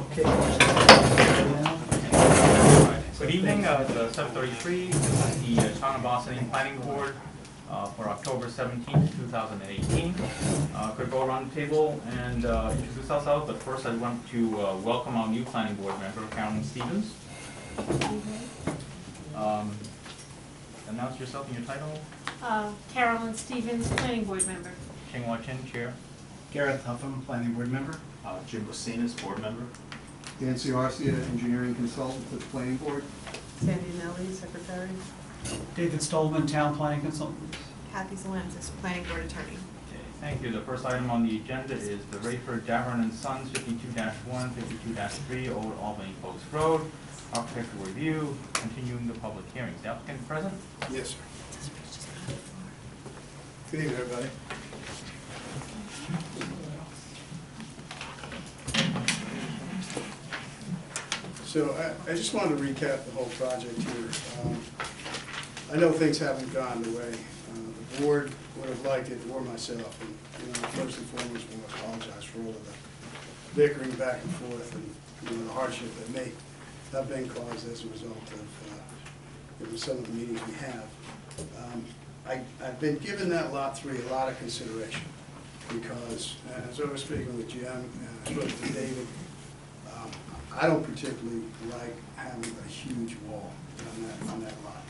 Okay. Good evening, it's 7:33. This is the Town of Boston Planning Board for October 17th, 2018. Could go around the table and introduce ourselves, but first I want to welcome our new planning board member, Carolyn Stevens. Announce yourself and your title. Carolyn Stevens, planning board member. Ching Hua Chin, chair. Gareth Huffam, planning board member. Jim Bosinas, board member. Nancy Arcia, engineering consultant to the planning board. Sandy Nelly, secretary. David Stolman, town planning consultant. Kathy Zalantis, planning board attorney. Okay, thank you. The first item on the agenda is the Rayford Davern and Sons 52-1, 52-3 Old Albany Post Road. Architectural review, continuing the public hearings. The applicant present? Yes, sir. Good evening, everybody. So I just wanted to recap the whole project here. I know things haven't gone the way the board would have liked it, or myself. And first and foremost, I want to apologize for all of the bickering back and forth and the hardship that may have been caused as a result of some of the meetings we have. I've been given that Lot 3 a lot of consideration because, as I was speaking with Jim and I spoke to David, I don't particularly like having a huge wall on that lot.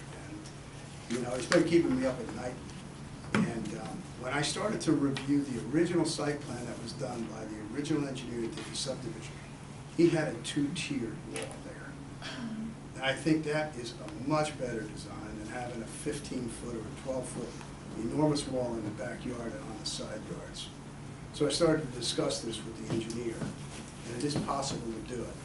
And, it's been keeping me up at night. And when I started to review the original site plan that was done by the original engineer that did the subdivision, he had a two-tiered wall there. And I think that is a much better design than having a 15-foot or a 12-foot enormous wall in the backyard and on the side yards. So I started to discuss this with the engineer, and it is possible to do it.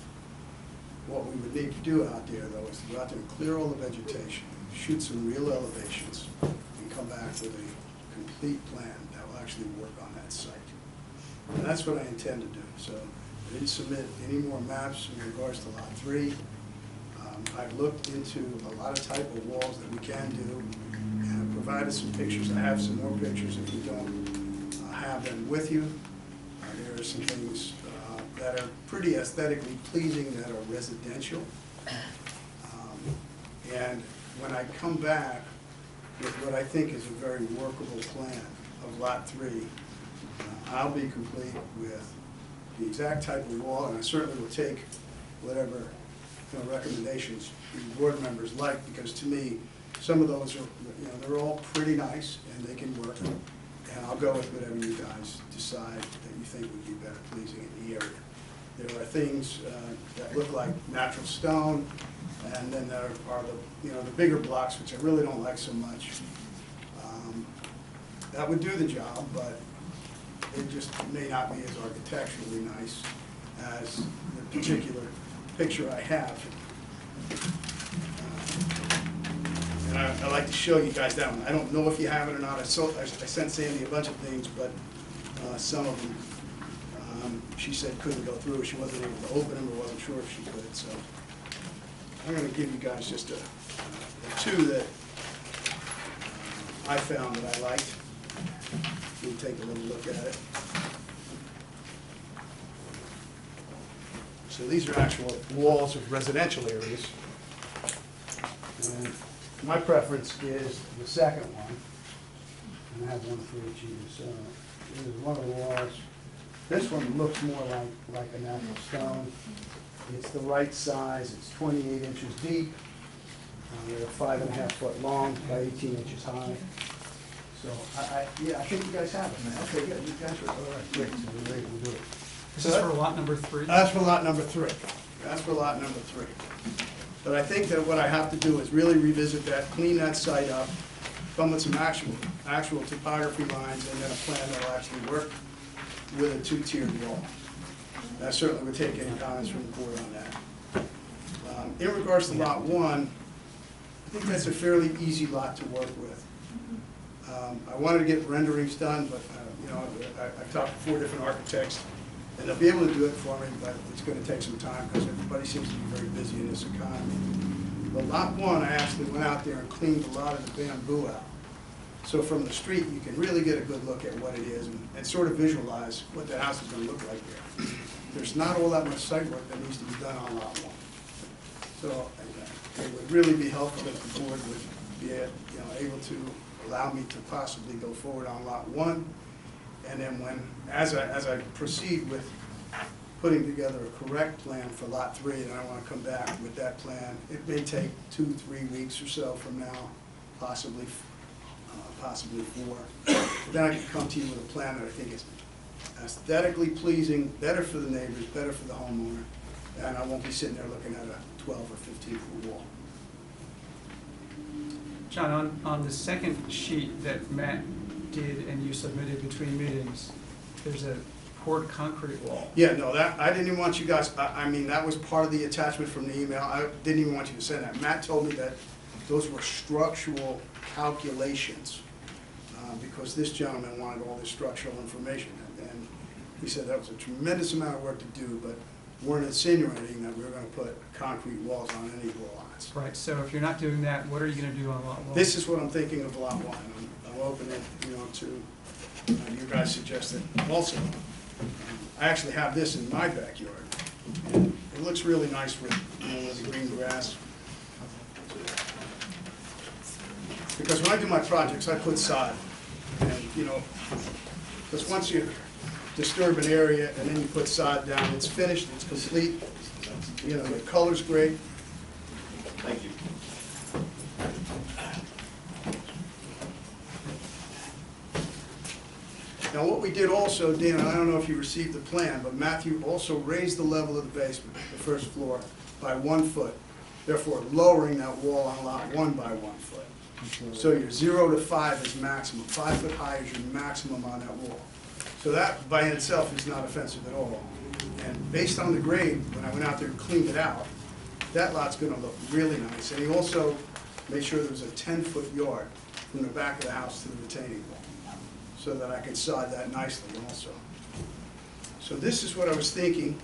What we would need to do out there, though, is to go out there and clear all the vegetation, shoot some real elevations, and come back with a complete plan that will actually work on that site. And that's what I intend to do. So I didn't submit any more maps in regards to Lot 3. I've looked into a lot of type of walls that we can do, and I've provided some pictures. I have some more pictures if you don't have them with you. There are some things that are pretty aesthetically pleasing that are residential. And when I come back with what I think is a very workable plan of Lot 3, I'll be complete with the exact type of wall, and I certainly will take whatever recommendations the board members like, because to me, some of those are, they're all pretty nice and they can work. And I'll go with whatever you guys decide that you think would be better pleasing in the area. There are things that look like natural stone, and then there are the bigger blocks, which I really don't like so much. That would do the job, but it just may not be as architecturally nice as the particular picture I have. And I'd like to show you guys that one. I don't know if you have it or not. I sent Sandy a bunch of things, but some of them, she said couldn't go through. She wasn't able to open them or wasn't sure if she could. So I'm going to give you guys just the two that I found that I liked. We'll take a little look at it. So these are actual walls of residential areas. And my preference is the second one. And I have one for each of you. So this is one of the walls. This one looks more like a natural stone. It's the right size. It's 28 inches deep. They're 5.5 foot long by 18 inches high. So I think you guys have it, man. Okay, good. You guys are all right. Great. So we're ready to do it. This is for lot number 3? That's for lot number 3. That's for lot number 3. But I think that what I have to do is really revisit that, clean that site up, come with some actual topography lines, and then a plan that will actually work with a two-tiered wall. I certainly would take any comments from the board on that. In regards to lot 1, I think that's a fairly easy lot to work with. I wanted to get renderings done, but I've talked to 4 different architects, and they'll be able to do it for me, but it's going to take some time because everybody seems to be very busy in this economy. But lot 1, I actually went out there and cleaned a lot of the bamboo out. So from the street, you can really get a good look at what it is and sort of visualize what the house is going to look like there. there's not all that much site work that needs to be done on lot one. So it would really be helpful if the board would be, able to allow me to possibly go forward on lot one. And then as I proceed with putting together a correct plan for lot three, and I want to come back with that plan, it may take 2-3 weeks or so from now, possibly 4. Then I can come to you with a plan that I think is aesthetically pleasing, better for the neighbors, better for the homeowner, and I won't be sitting there looking at a 12 or 15-foot wall. John, on the second sheet that Matt did and you submitted between meetings, there's a poured concrete wall. Yeah, no, that, I didn't even want you guys, I mean, that was part of the attachment from the email. I didn't even want you to send that. Matt told me that those were structural calculations, because this gentleman wanted all this structural information. And he said that was a tremendous amount of work to do, but weren't insinuating that we were gonna put concrete walls on any of the lots. Right, so if you're not doing that, what are you gonna do on lot one? This is what I'm thinking of lot one. I'm open to, to, you guys suggested also. I actually have this in my backyard. And it looks really nice with, with the green grass. Because when I do my projects, I put sod. And, because once you disturb an area and then you put sod down, it's finished, it's complete. The color's great. Thank you. Now, what we did also, Dan, I don't know if you received the plan, but Matthew also raised the level of the basement, the first floor, by 1 foot, therefore lowering that wall on lot one by 1 foot. So your 0 to 5 is maximum. 5 foot high is your maximum on that wall. So that by itself is not offensive at all. And based on the grade, when I went out there and cleaned it out, that lot's gonna look really nice. And he also made sure there was a 10-foot yard from the back of the house to the retaining wall, so that I could sod that nicely also. So this is what I was thinking.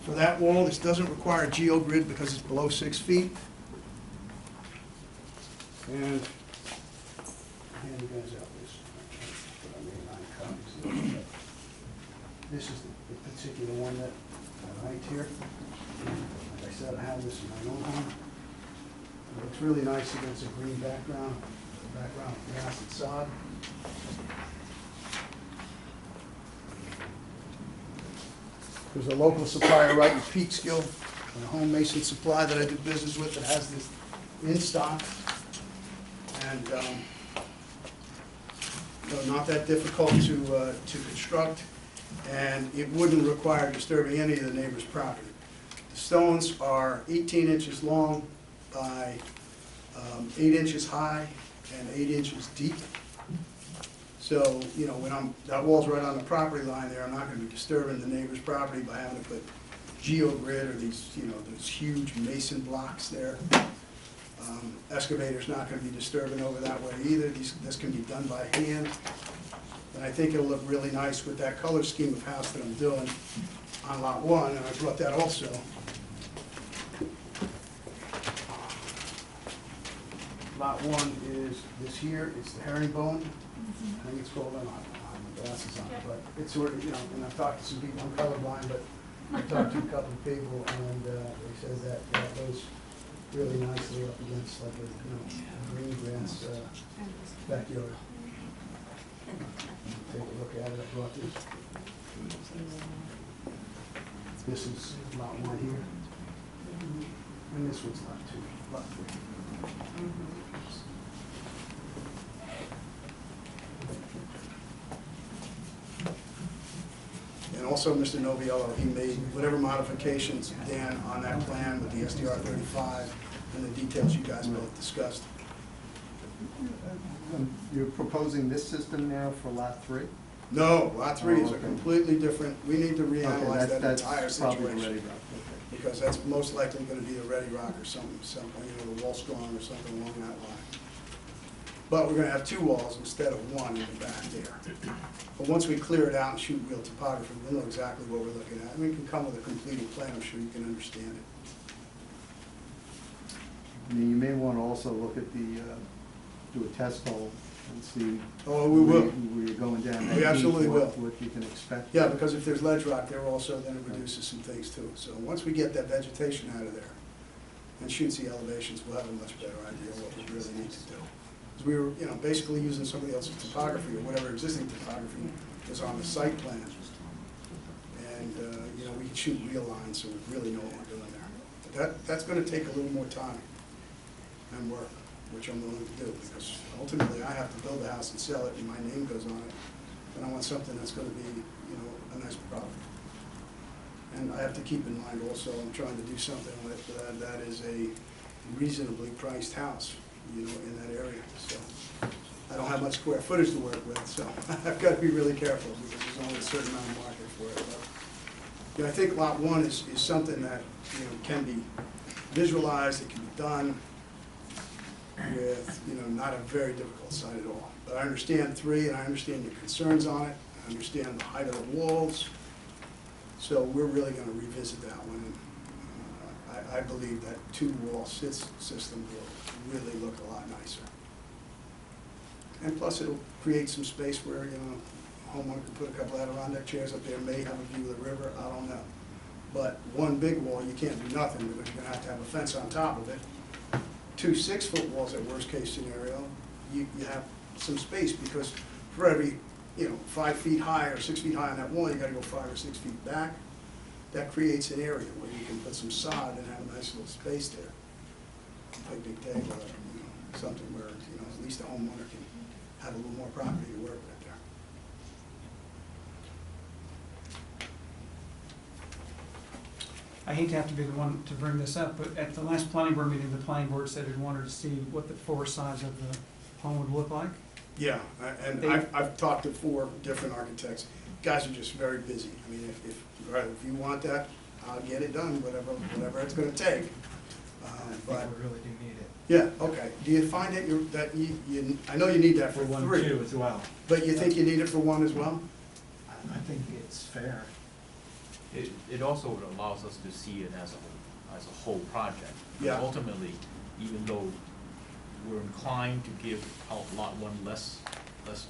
For that wall, this doesn't require a geogrid because it's below 6 feet. And hand you guys out this. I made 9 copies. This is the particular one that I liked here. Like I said, I have this in my own home. It looks really nice against a green background, grass and sod. There's a local supplier right in Peekskill, a home mason supply that I do business with that has this in stock. And not that difficult to construct, and it wouldn't require disturbing any of the neighbor's property. The stones are 18 inches long by 8 inches high and 8 inches deep. So, when that wall's right on the property line there, I'm not gonna be disturbing the neighbor's property by having to put geogrid or these, those huge mason blocks there. Excavator's not gonna be disturbing over that way either. This can be done by hand. And I think it'll look really nice with that color scheme of house that I'm doing on lot one, and I brought that also. Lot one is this here, it's the herringbone. I think it's called, I don't have my glasses on, but it's sort of, and I've talked to some people, I'm colorblind, but I talked to a couple of people, and they said that goes really nicely up against like a green grass backyard. Take a look at it, I brought this. This is lot one here, and this one's lot two, lot three. And also, Mr. Noviello, he made whatever modifications, Dan, on that plan with the SDR 35 and the details you guys both discussed. You're proposing this system now for lot 3? No, lot three is a okay. completely different, we need to reanalyze that that's entire probably situation. ready, right? Because that's most likely gonna be a ready rock or something, the wall strong or something along that line. But we're gonna have 2 walls instead of 1 in the back there. But once we clear it out and shoot real topography, we'll know exactly what we're looking at. And we can come with a completed plan, I'm sure you can understand it. I mean, you may want to also look at do a test hole and see? Oh, we will. Where you're going down that We absolutely deep, will. what you can expect? Yeah, because if there's ledge rock there also, then it reduces some things too. So once we get that vegetation out of there and shoots the elevations, we'll have a much better idea of what we really need to do. Because we were, basically using somebody else's topography or whatever existing topography was on the site plan. And, we can shoot real lines, so we really know what we're doing there. But that's gonna take a little more time and work, which I'm willing to do, because ultimately I have to build a house and sell it, and my name goes on it. And I want something that's gonna be, a nice product. And I have to keep in mind also, I'm trying to do something with, that is a reasonably priced house, in that area, so. I don't have much square footage to work with, so I've got to be really careful, because there's only a certain amount of market for it. But, I think lot one is something that, can be visualized, it can be done with, not a very difficult site at all. But I understand 3, and I understand your concerns on it, I understand the height of the walls, so we're really gonna revisit that one. And I believe that 2-wall system will really look a lot nicer. And plus, it'll create some space where, a homeowner can put a couple Adirondack chairs up there, may have a view of the river, I don't know. But one big wall, you can't do nothing, because you're gonna have to have a fence on top of it. 2 6-foot walls at worst case scenario, you have some space, because for every, 5 feet high or 6 feet high on that wall, you gotta go 5 or 6 feet back. That creates an area where you can put some sod and have a nice little space there. Picnic table, something where, at least the homeowner can have a little more property to work with there. I hate to have to be the one to bring this up, but at the last planning board meeting, the planning board said it wanted to see what the 4 sides of the home would look like. Yeah, and I've talked to 4 different architects. Guys are just very busy. I mean, if you want that, I'll get it done, whatever it's gonna take. But We really do need it. yeah, okay. Do you find that I know you need that for For 1, 3, 2 as well. but you think you need it for 1 as well? I think it's fair. It also allows us to see it as a whole project. Yeah. Ultimately, even though we're inclined to give lot 1 less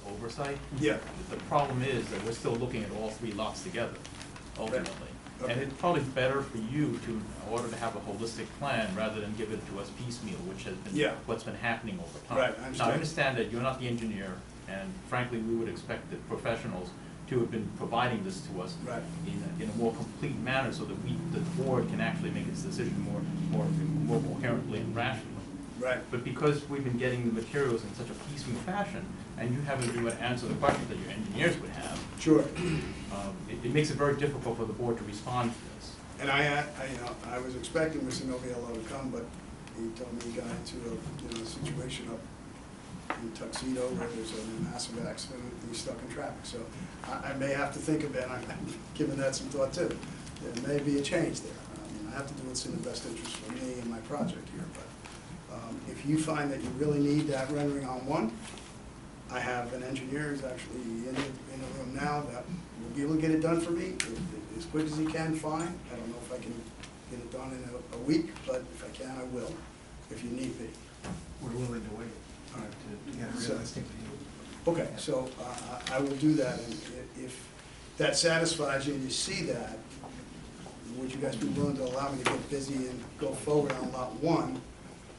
oversight, Yeah. the problem is that we're still looking at all 3 lots together, ultimately. Okay. And it's probably better for you to, in order to have a holistic plan, rather than give it to us piecemeal, which has been Yeah. what's been happening over time. Right, I Now, I understand. understand that you're not the engineer, and frankly, we would expect the professionals to have been providing this to us Right. in a more complete manner, so that the board can actually make its decision more coherently and rationally. Right. But because we've been getting the materials in such a piecemeal fashion, and you haven't been able to answer the questions that your engineers would have, Sure. it makes it very difficult for the board to respond to this. And I was expecting Mr. Noviello to come, but he told me he got into a situation up in Tuxedo where there's a massive accident and he's stuck in traffic. So I may have to think of it, I'm giving that some thought too. There may be a change there. I have to do what's in the best interest for me and my project here. But if you find that you really need that rendering on 1, I have an engineer who's actually in the room now that will be able to get it done for me as quick as he can, fine. I don't know if I can get it done in a week, but if I can, I will, if you need me. We're willing to wait All right. to get a So- realistic view. Okay, so I will do that, and if that satisfies you and you see that, would you guys be willing to allow me to get busy and go forward on lot 1,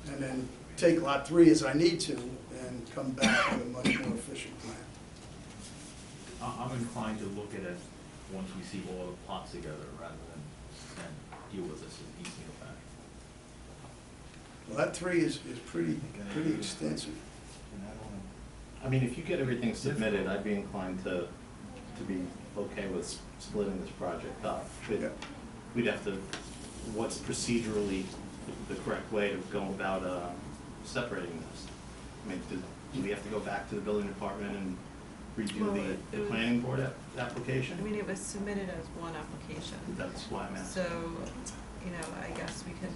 and then take lot 3 as I need to, and come back with a much more efficient plan? I'm inclined to look at it once we see all the plots together, rather than deal with this in piecemeal fashion. Well, that 3 is pretty extensive. I mean, if you get everything submitted, I'd be inclined to be okay with splitting this project up. But Yeah. we'd have to, what's procedurally the correct way to go about separating this? I mean, do we have to go back to the building department and Well, redo it the was- planning board application? I mean, it was submitted as one application. That's why I'm asking. So, I guess we could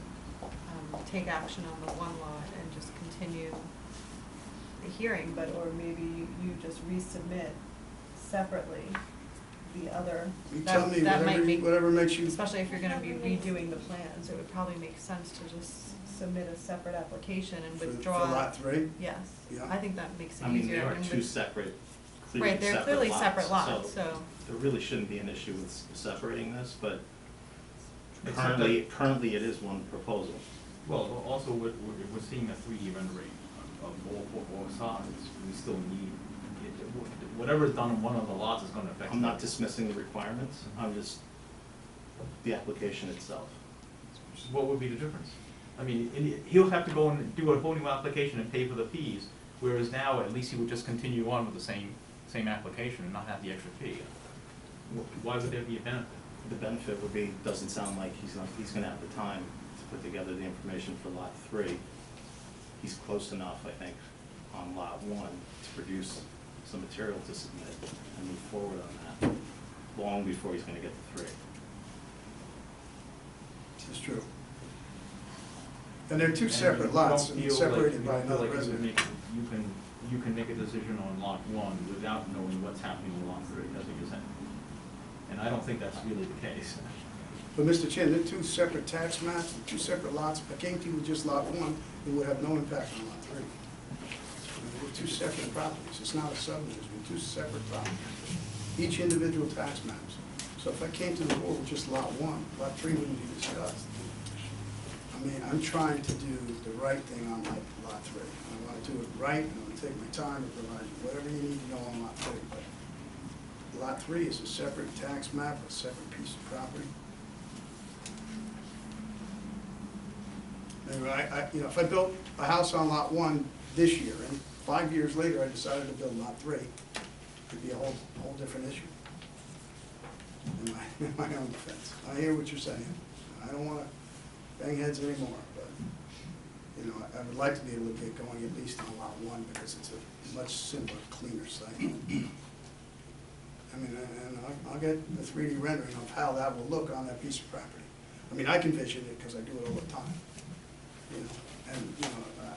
take action on the 1 lot and just continue the hearing, or maybe you just resubmit separately the other. You That- tell me, that might make- whatever makes you, Especially if you're gonna be redoing the plans, it would probably make sense to just submit a separate application and for withdraw. lot three. Yes, Yeah. I think that makes it I mean, easier. they are and two with- separate, Right, they're clearly separate lots, so, there really shouldn't be an issue with separating this, but Except currently it is one proposal. Well, also, we're seeing a 3D rendering of all sides. We still need, whatever is done on one of the lots is gonna affect. I'm not dismissing the requirements, I'm just, the application itself. What would be the difference? I mean, he'll have to go and do a whole new application and pay for the fees, whereas now, at least he would just continue on with the same application and not have the extra fee. Why would there be a benefit? The benefit would be, doesn't sound like he's gonna have the time to put together the information for lot three. He's close enough, I think, on lot one to produce some material to submit and move forward on that, long before he's gonna get to three. It's true. And they're two And separate you lots, don't and feel separated like- by you don't feel another like resident. you can make a decision on lot one without knowing what's happening in lot three, that's what you're saying. And I don't think that's really the case. But Mr. Chin, they're two separate tax maps, two separate lots. If I came to you with just lot one, it would have no impact on lot three. They're two separate properties. It's not a subdivision, they're two separate properties. Each individual tax maps. So if I came to the board with just lot one, lot three wouldn't be discussed. I mean, I'm trying to do the right thing on lot three. I want to do it right, and I'm going to take my time to provide you whatever you need to know on lot three. But lot three is a separate tax map, a separate piece of property. Anyway, if I built a house on lot one this year, and 5 years later I decided to build lot three, it'd be a whole different issue. In my own defense. I hear what you're saying. I don't wanna bang heads anymore, but, I would like to be able to get going at least on lot one, because it's a much simpler, cleaner site. I mean, and I'll get the 3D rendering of how that will look on that piece of property. I mean, I can vision it because I do it all the time.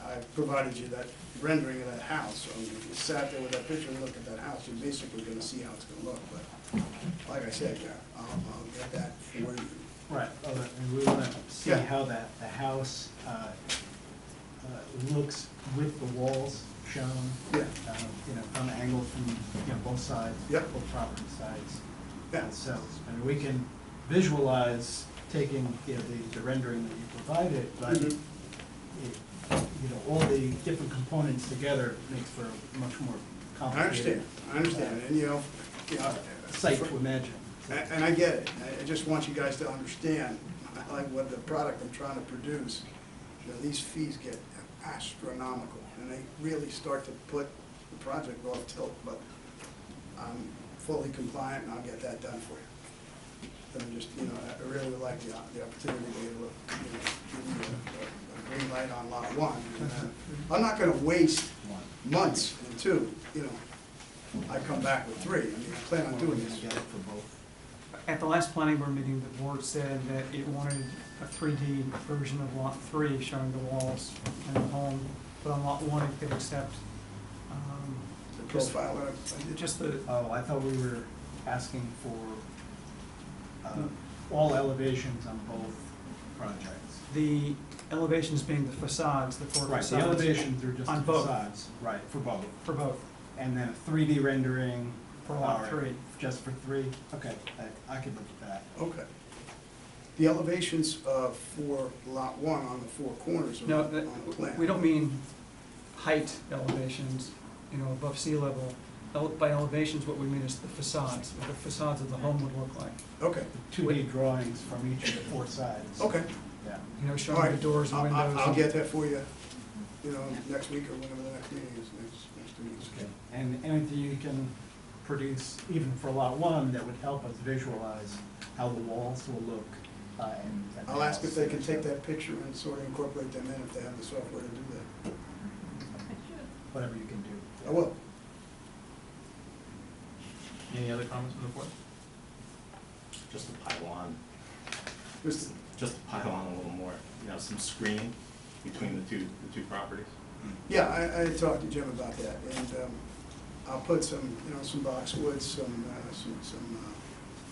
I provided you that rendering of that house, so if you sat there with that picture and looked at that house, you're basically gonna see how it's gonna look, but like I said, yeah, I'll get that for you. Right, and we wanna see Yeah. how the house, looks with the walls shown. Yeah. From an angle from, both sides. Yep. Both property sides. Yeah. So, we can visualize taking, the rendering that you provided, but Mhm. all the different components together makes for a much more complicated. I understand, and Site to imagine. and I get it. I just want you guys to understand, like what the product I'm trying to produce, these fees get astronomical, and they really start to put the project off tilt, but I'm fully compliant, and I'll get that done for you. But I'm just, I really would like the opportunity to be able to, give you a green light on lot one. And, I'm not gonna waste months until, I come back with three. I mean, I plan on doing this. Get it for both. At the last planning board meeting, the board said that it wanted a 3D version of lot three showing the walls and the home, but on lot one, it could accept, The profile that I did. just the, Oh, I thought we were asking for all elevations on both projects. the elevations being the facades, the four Right, facades. the elevations are just On the both. facades, right, for both. For both, And then a 3D rendering. for lot all right, three. Just for three? Okay, I could look at that. Okay. The elevations for lot one on the four corners are No, on the plan. we don't mean height elevations, above sea level. By elevations, what we mean is the facades, what the facades of the home would look like. Okay, 2D drawings from each of the four sides. okay. Yeah. All Showing right. the doors and windows. I'll get that for you, next week or whenever the next meeting is, next 2 weeks. Okay. And anything you can produce, even for lot one, that would help us visualize how the walls will look, and the I'll ask if house. they can take that picture and sort of incorporate them in if they have the software to do that. Whatever you can do. I will. Any other comments from the board? Just to pile on, Mr. just to pile on a little more, some screening between the two properties. Yeah, I talked to Jim about that, and I'll put some, some boxwoods, some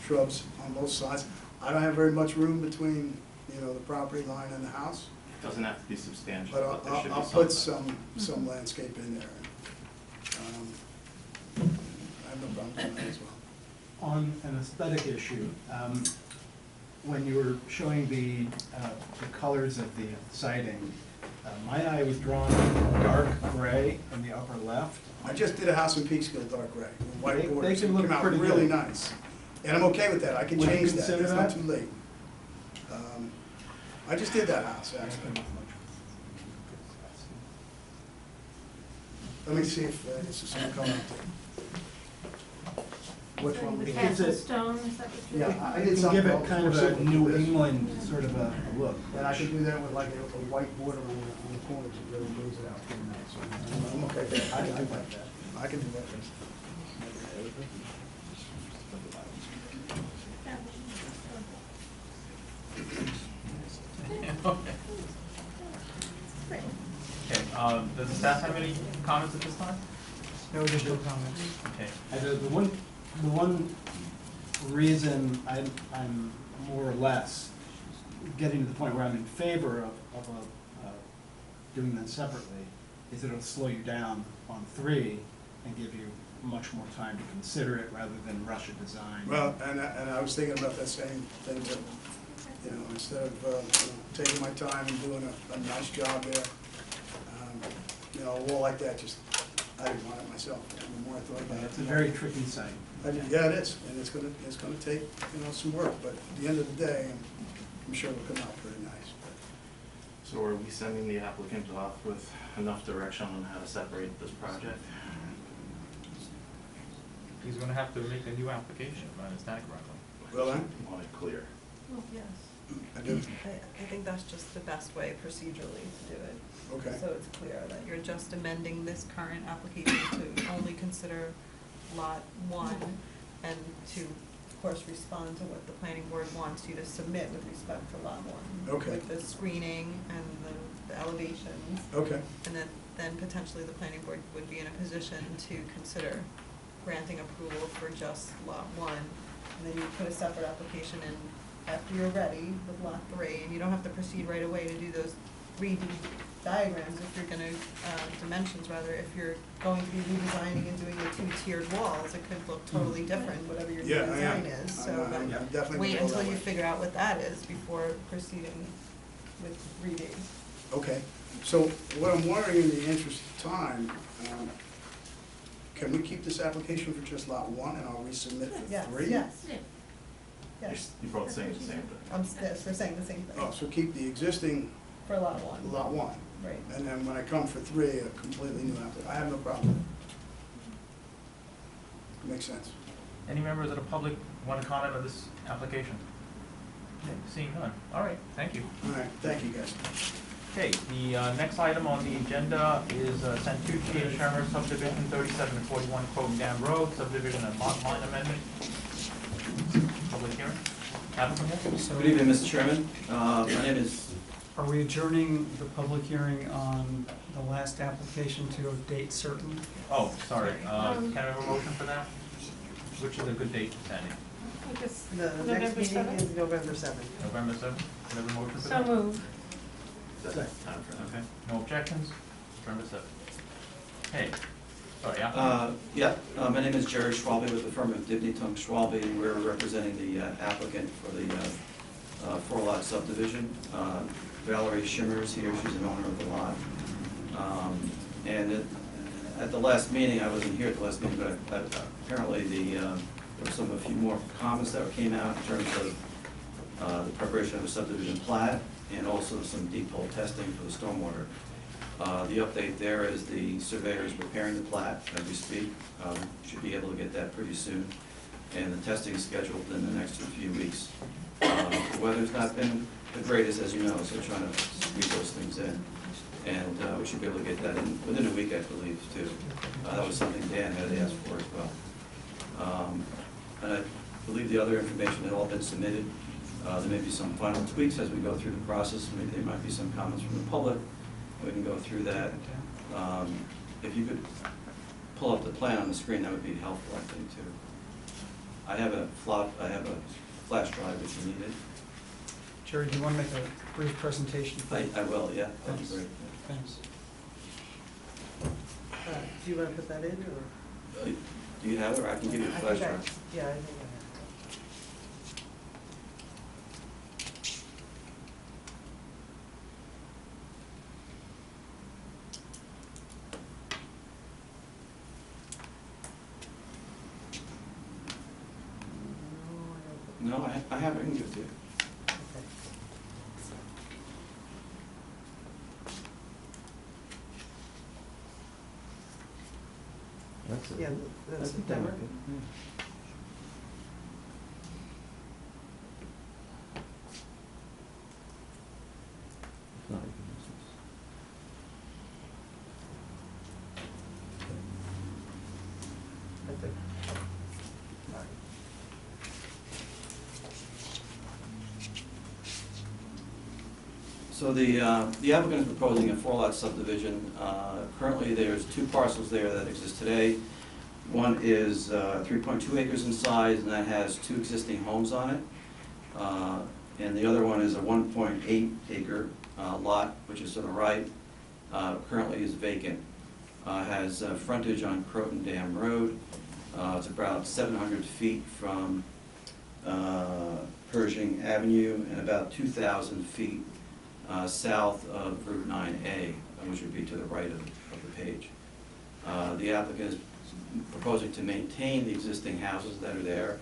shrubs on both sides. I don't have very much room between, you know, the property line and the house, It doesn't have to be substantial, but but there should be I'll something. put some landscape in there. I have no problem with that as well. On an aesthetic issue, when you were showing the colors of the siding, my eye was drawn to dark gray in the upper left. I just did a house in Peekskill, dark gray, with They- white they borders, can it look came out pretty really good. nice. And I'm okay with that, I can Would you change that, consider it's not that? too late. I just did that house, actually. Let me see if it's some color. Which one? The It gives castle it, stone, is that what you're? Yeah, I it did can something give it else kind more of a simple New to this. England sort of a look. And I can do that with like a white border on the corners, it really brings it out pretty nice. I'm okay with that, I like that, I can do that. Okay, does the staff have any comments at this time? No additional comments. Okay. The one reason I'm more or less getting to the point where I'm in favor of doing them separately is that it'll slow you down on 3 and give you much more time to consider it rather than rush a design. Well, and I was thinking about that same thing too. You know, instead of, you know, taking my time and doing a nice job there, you know, a wall like that, just, I didn't want it myself. The more I thought about it. It's a very tricky site. Yeah, it is, and it's gonna take, you know, some work, but at the end of the day, I'm sure it'll come out pretty nice. So are we sending the applicant off with enough direction on how to separate this project? He's gonna have to make a new application, if I understand correctly. Well, then, I want it clear. Well, yes. I do, I think that's just the best way procedurally to do it. okay. So it's clear that you're just amending this current application to only consider lot 1 and to, of course, respond to what the planning board wants you to submit with respect to lot 1. Okay. With the screening and the elevations. Okay, And then potentially the planning board would be in a position to consider granting approval for just lot 1. And then you put a separate application in after you're ready with lot 3, and you don't have to proceed right away to do those 3D diagrams if you're gonna, dimensions rather, if you're going to be redesigning and doing the 2-tiered walls, it could look totally different, whatever your new yeah, I am. design is, I'm so then definitely wait gonna go until that you way. figure out what that is before proceeding with 3D. Okay, so what I'm wondering in the interest of time, can we keep this application for just lot 1 and I'll resubmit for 3? Yes, Yeah. yes. You're both saying the same thing. Yes, we're saying the same thing, Oh, so keep the existing for lot 1. lot 1, Right. and then when I come for 3, a completely new application. I have no problem with it. Makes sense. Any members of the public want to comment on this application? Okay, seeing none. All right, thank you. All right, thank you, guys. Okay, the next item on the agenda is Santucci and Shermer subdivision 3741 Croton Dam Road, subdivision and lot line amendment. Public hearing. Adam from here? So Good evening, Mr. Chairman. My name is, are we adjourning the public hearing on the last application to a date certain? Oh, sorry, can I have a motion for that? Which is a good date, Sandy? I guess The next November meeting 7th? is November 7th. November 7th? Can I have a motion for So that? moved. That's time for that. Okay, no objections? November 7th. Hey, sorry, yeah? my name is Jerry Schwalbe with the firm of Dibney Tunk Schwalbe, and we're representing the applicant for the 4-lot subdivision. Valerie Shimmer's here, she's an owner of the lot. And at the last meeting, I wasn't here at the last meeting, but apparently there were a few more comments that came out in terms of the preparation of a subdivision plat and also some deep hole testing for the stormwater. The update there is the surveyor is preparing the plat as we speak. Should be able to get that pretty soon. And the testing is scheduled in the next few weeks. The weather's not been the greatest, as you know, so trying to squeeze those things in. And we should be able to get that in within a week, I believe, too. That was something Dan had asked for as well. And I believe the other information had all been submitted. There may be some final tweaks as we go through the process. Maybe there might be some comments from the public. We can go through that. If you could pull up the plan on the screen, that would be helpful, I think, too. I have a flash drive if you need it. Jerry, do you want to make a brief presentation? I will, yeah, that'd be Thanks. great. Thanks. Do you wanna put that in, or? Do you have it, or I can give you a I flash think I- drive? Yeah, I think I have. No, I don't. No, I have it, I can give it to you. Okay. That's it. Yeah, that's a September. demo, yeah. It's not even this. I think. All right. So the applicant is proposing a 4-lot subdivision. Currently, there's 2 parcels there that exist today. One is 3.2 acres in size, and that has 2 existing homes on it. And the other one is a 1.8 acre lot, which is to the right, currently is vacant. Has frontage on Croton Dam Road. It's about 700 feet from Pershing Avenue and about 2,000 feet south of Route 9A, which would be to the right of the page. The applicant is proposing to maintain the existing houses that are there,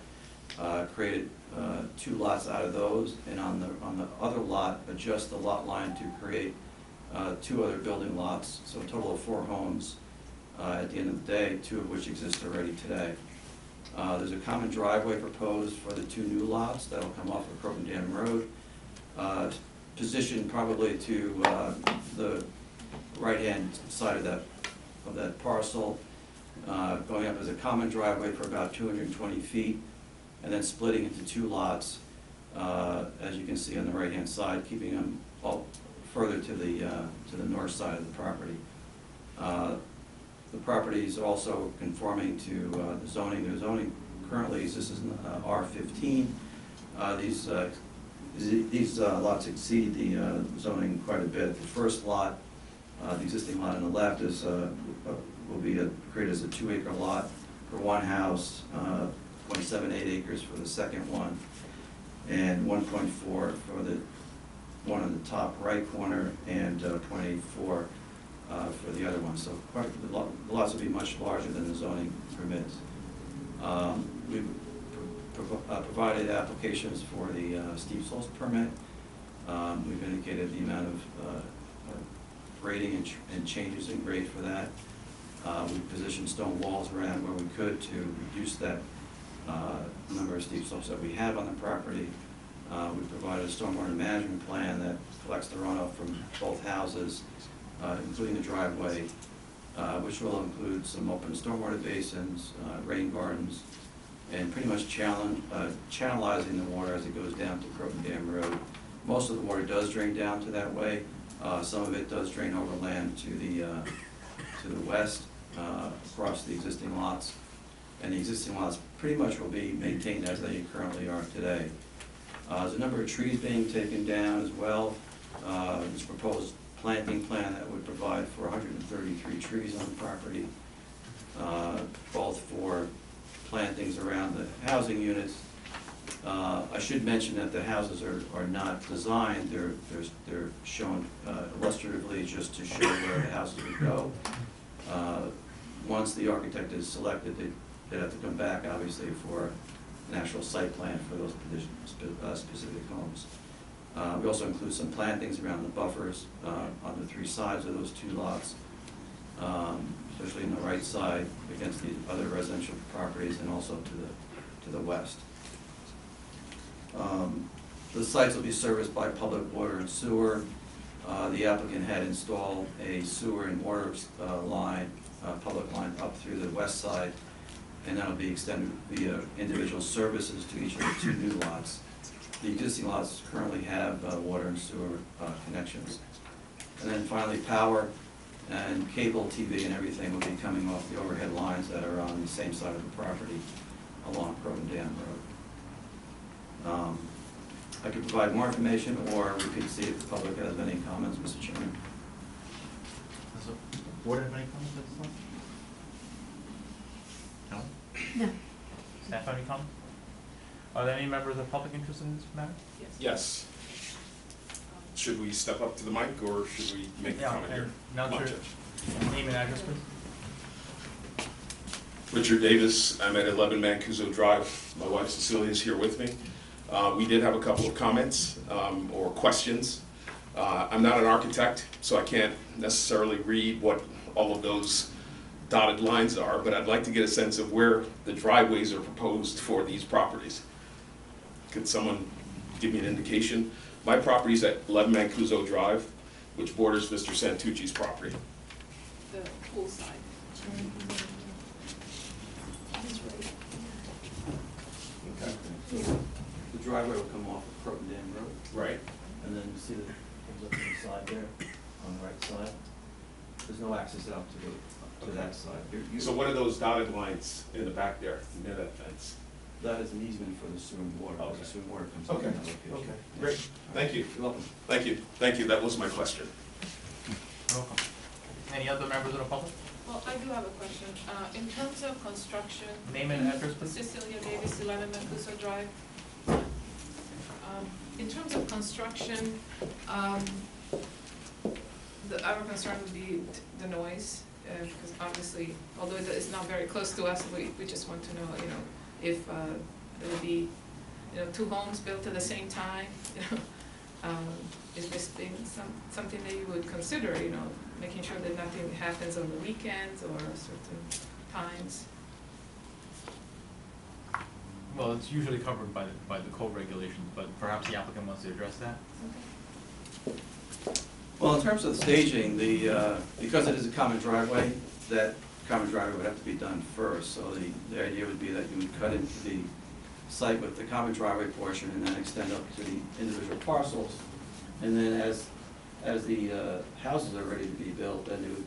created 2 lots out of those, and on the other lot, adjust the lot line to create 2 other building lots, so a total of 4 homes at the end of the day, 2 of which exist already today. There's a common driveway proposed for the 2 new lots that'll come off of Croton Dam Road, positioned probably to the right-hand side of that parcel, going up as a common driveway for about 220 feet, and then splitting into 2 lots, as you can see on the right-hand side, keeping them all further to the north side of the property. The property is also conforming to the zoning. The zoning currently is, this is R15. These lots exceed the zoning quite a bit. The first lot, the existing lot on the left, is will be created as a 2-acre lot for 1 house, 0.78 acres for the second one, and 1.4 for the one on the top right corner, and 0.84 for the other one. So the lots will be much larger than the zoning permits. We've provided applications for the steep slopes permit. We've indicated the amount of grading and changes in grade for that. We've positioned stone walls around where we could to reduce that number of steep slopes that we have on the property. We've provided a stormwater management plan that collects the runoff from both houses, including the driveway, which will include some open stormwater basins, rain gardens, and pretty much channelizing the water as it goes down to Croton Dam Road. Most of the water does drain down to that way. Some of it does drain overland to the west, across the existing lots. And the existing lots pretty much will be maintained as they currently are today. There's a number of trees being taken down as well. There's a proposed planting plan that would provide for 133 trees on the property, both for plantings around the housing units. I should mention that the houses are not designed, they're shown illustratively just to show where the houses would go. Once the architect is selected, they'd have to come back, obviously, for an actual site plan for those specific homes. We also include some plantings around the buffers on the 3 sides of those 2 lots, especially in the right side against the other residential properties, and also to the west. The sites will be serviced by public water and sewer. The applicant had installed a sewer and water line, public line up through the west side, and that'll be extended via individual services to each of the 2 new lots. The existing lots currently have water and sewer connections. And then finally, power and cable TV and everything will be coming off the overhead lines that are on the same side of the property. along Croton Dam Road. I could provide more information, or we could see if the public has any comments, Mr. Chairman. Does the board have any comments at this time? No? No. Staff have any comments? Are there any members of the public interested in this matter? Yes. Should we step up to the mic, or should we make a comment here? Announce Come on, your Judge. name and address, please. Richard Davis, I'm at 11 Mancuso Drive. My wife Cecilia is here with me. We did have a couple of comments or questions. I'm not an architect, so I can't necessarily read what all of those dotted lines are, but I'd like to get a sense of where the driveways are proposed for these properties. Could someone give me an indication? My property's at 11 Mancuso Drive, which borders Mr. Santucci's property. The poolside. Okay. The driveway will come off of Croton Dam Road, Right. and then you see that it comes up to the side there, on the right side. There's no access out to that side. So what are those dotted lines in the back there, near that fence? That is an easement for the sewer and water, because the sewer and water comes up in that location. Okay, great, thank you. You're welcome. Thank you, that was my question. You're welcome. Any other members of the public? Well, I do have a question. In terms of construction. Name and address, please. Cecilia Davis, 11 Mancuso Drive. In terms of construction, our concern would be the noise, because obviously, although it's not very close to us, we just want to know, if there would be, two homes built at the same time, is this being something that you would consider, making sure that nothing happens on the weekends or certain times? Well, it's usually covered by the code regulations, but perhaps the applicant wants to address that. Well, in terms of the staging, because it is a common driveway, that common driveway would have to be done first. So the idea would be that you would cut into the site with the common driveway portion and then extend up to the individual parcels. And then as the houses are ready to be built, then it would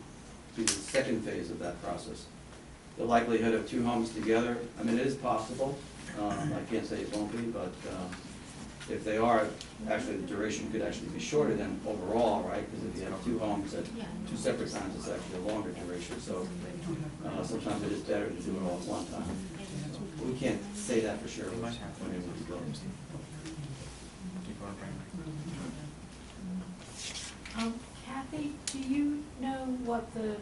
be the second phase of that process. The likelihood of two homes together, I mean, it is possible. I can't say it won't be, but if they are, actually the duration could actually be shorter than overall, right? Because if you have two homes at two separate times, it's actually a longer duration. So sometimes it is better to do it all at one time. But we can't say that for sure when it will be built. Kathy, do you know what the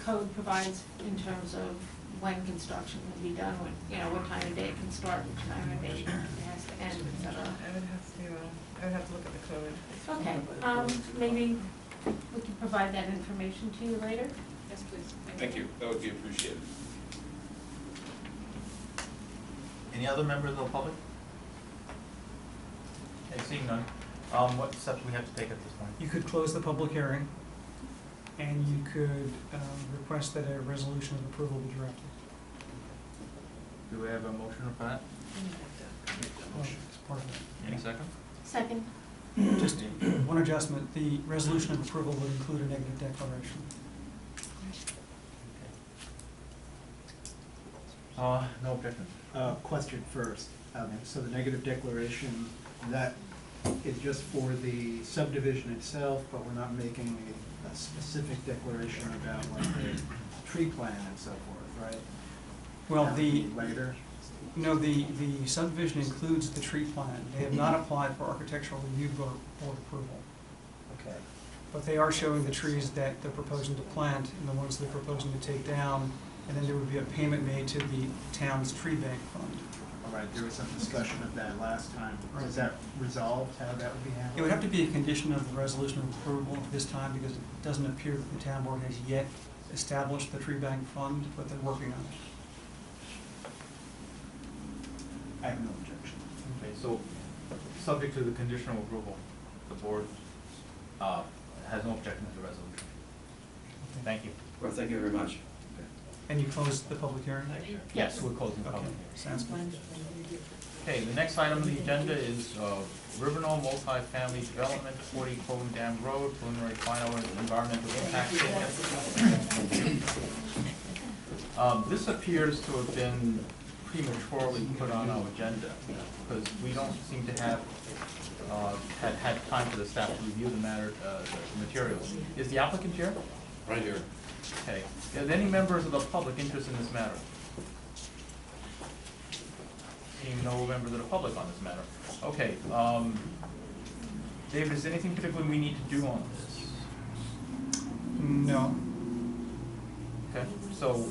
code provides in terms of when construction can be done, what time of day it can start, which time of day it has to end, et cetera? I would have to look at the code. Okay, maybe we can provide that information to you later? Yes, please. Thank you, that would be appreciated. Any other members of the public? Okay, seeing none. What steps we have to take at this point? You could close the public hearing, and you could request that a resolution of approval be drafted. Do we have a motion for that? It's part of it. Any second? Second. Just one adjustment, the resolution of approval would include a negative declaration. No objection. Question first. So the negative declaration, that is just for the subdivision itself, but we're not making a specific declaration about like the tree plan and so forth, right? Well, That would be later. No, the subdivision includes the tree plan. They have not applied for architectural review board approval. Okay. But they are showing the trees that they're proposing to plant and the ones they're proposing to take down, and then there would be a payment made to the town's tree bank fund. All right, there was some discussion of that last time. Is that resolved, how that would be handled? It would have to be a condition of the resolution of approval at this time because it doesn't appear that the town board has yet established the tree bank fund, but they're working on it. I have no objection. Okay, so, subject to the conditional approval, the board has no objection to the resolution. Thank you. Well, thank you very much. And you close the public hearing? Yes, we're closing the Okay, public hearing. sounds good. Okay, the next item on the agenda is Rivernoll Multifamily Development, 40 Croton Dam Road, preliminary final environmental impact statement. This appears to have been prematurely put on our agenda, because we don't seem to have had time for the staff to review the matter, the materials. Is the applicant here? Right here. Okay. Are there any members of the public interested in this matter? Seeing no members of the public on this matter. Okay. David, is there anything particularly we need to do on this? No. Okay. So,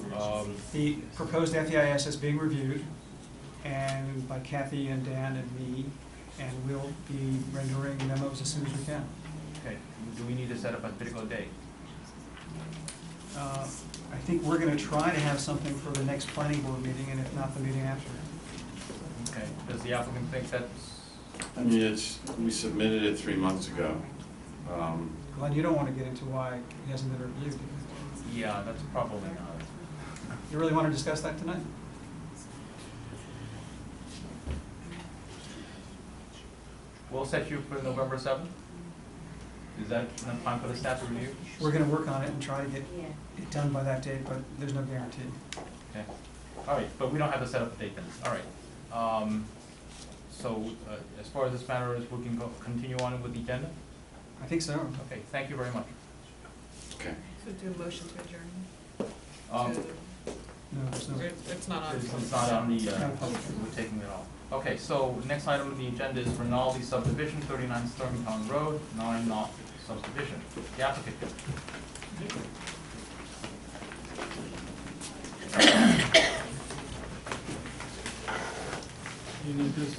The proposed FEIS is being reviewed, and by Kathy and Dan and me, and we'll be rendering memos as soon as we can. okay. Do we need to set up a particular date? I think we're gonna try to have something for the next planning board meeting, and if not, the meeting after. Okay. Does the applicant think that's? I mean, we submitted it 3 months ago. Glenn, you don't wanna get into why it hasn't been reviewed. Yeah, that's probably not. You really wanna discuss that tonight? We'll set you for November 7th? Is that enough time for the staff to review? We're gonna work on it and try to get it done by that date, but there's no guarantee. Okay. All right, but we don't have to set up a date then. All right. So as far as this matter is, we can continue on with the agenda? I think so. Okay, thank you very much. Okay. So do a motion to adjourn. Um, No, there's no. It's not on. It's not on the, Not public. we're taking it off. Okay, so next item on the agenda is Rinaldi subdivision, 39 Sturmtown Road, 9 North subdivision. The applicant. You need this?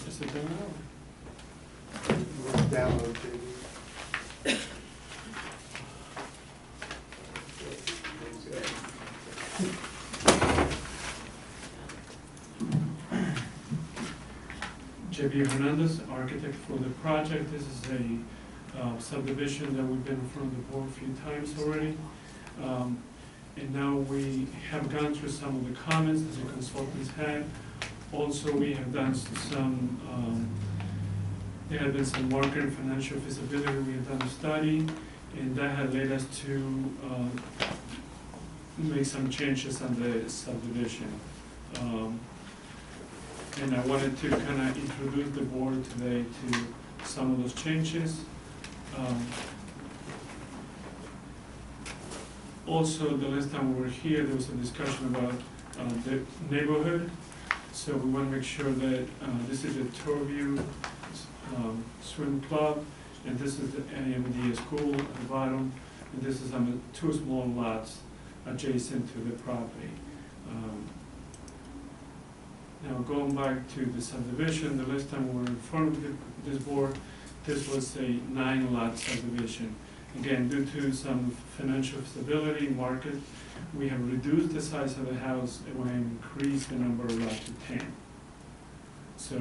Is it done now? Download to. J.B. Hernandez, architect for the project. This is a subdivision that we've been in front of the board a few times already. And now we have gone through some of the comments that the consultants had. Also, we have done some, there have been some market and financial feasibility. We have done a study, and that had led us to make some changes on the subdivision. And I wanted to kind of introduce the board today to some of those changes. Also, the last time we were here, there was a discussion about the neighborhood. So we want to make sure that this is a Torview swim club, and this is the AMD school at the bottom, and this is on 2 small lots adjacent to the property. Now, going back to the subdivision, the last time we were in front of this board, this was a 9-lot subdivision. Again, due to some financial stability market, we have reduced the size of the house and we have increased the number of lots to 10. So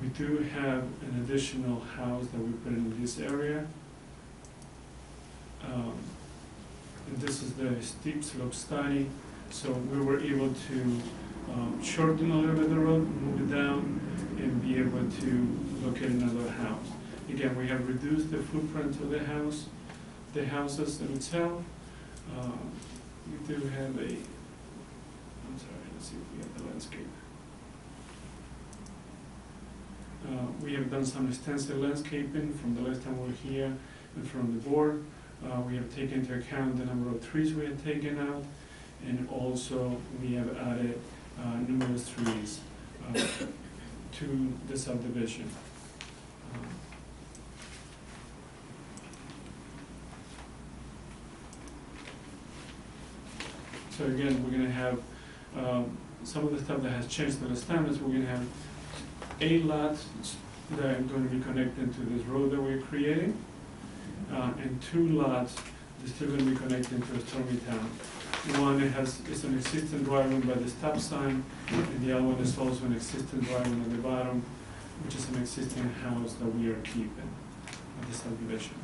we do have an additional house that we put in this area. And this is the steep slope study. So we were able to shorten a little bit the road, move it down, and be able to locate another house. Again, we have reduced the footprint of the house, the houses themselves. We do have a, I'm sorry, let's see if we have the landscape. We have done some extensive landscaping from the last time we were here and from the board. We have taken into account the number of trees we have taken out, and also we have added numerous trees to the subdivision. So again, we're gonna have some of the stuff that has changed the last time is we're gonna have 8 lots that are going to be connected to this road that we're creating. and 2 lots, they're still gonna be connected to a Stormy Town. One is an existing driveway by the stop sign, and the other one is also an existing driveway at the bottom, which is an existing house that we are keeping at the subdivision.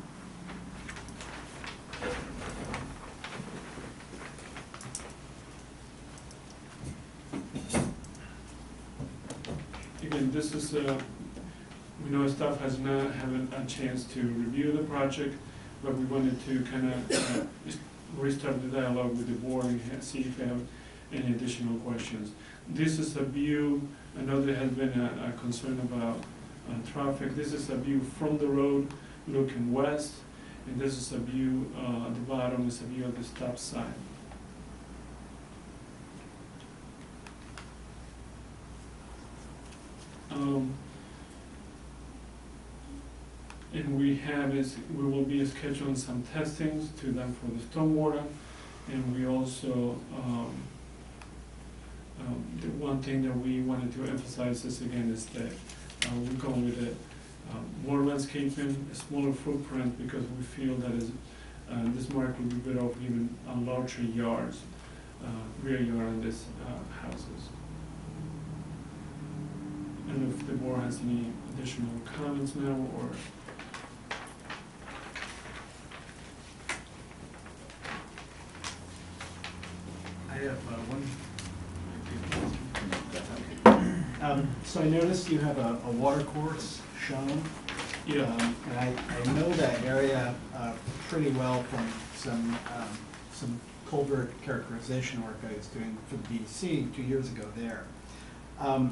Again, this is, we know staff has not had a chance to review the project, but we wanted to kind of restart the dialogue with the board and see if they have any additional questions. This is a view, I know there has been a concern about traffic. This is a view from the road looking west, and this is a view at the bottom, is a view of the stop sign. And we will be scheduling some testings to them for the stormwater, and we also, the one thing that we wanted to emphasize is again is that we're going with more landscaping, a smaller footprint, because we feel that this market would be better off given larger yards, rear yard on these houses. I don't know if the board has any additional comments now, or. I have one. So I noticed you have a water course shown. Yeah. And I know that area pretty well from some culvert characterization work I was doing for the BDC 2 years ago there. I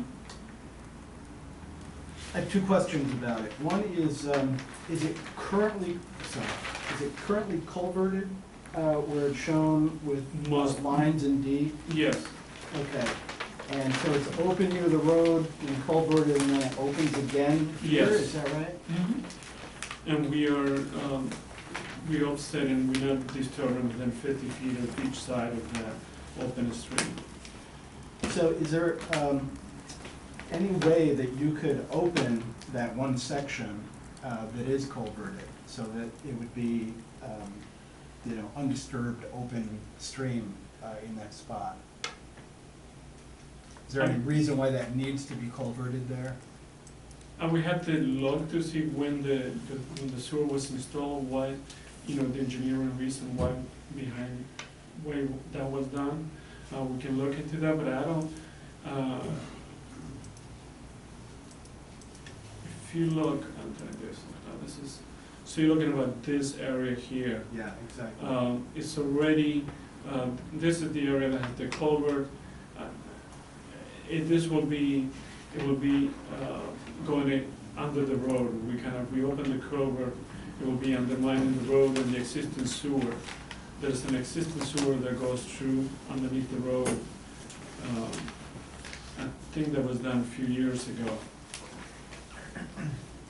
have 2 questions about it. One is it currently culverted where it's shown with lines in D? Yes. Okay. And so it's open near the road and culverted and then it opens again here, Yes. is that right? Mm-hmm. And we are, we offset and we're not disturbing within 50 feet of each side of the open stream. So is there any way that you could open that one section that is culverted so that it would be, undisturbed open stream in that spot? Is there any reason why that needs to be culverted there? And we had to look to see when the sewer was installed, why, the engineering reason why that was done. We can look into that, but I don't, if you look, I'm telling you this is, so you're looking about this area here. Yeah, exactly. It's already, this is the area that has the culvert. It will be going under the road. We open the culvert, it will be undermining the road and the existing sewer. There's an existing sewer that goes through underneath the road. I think that was done a few years ago.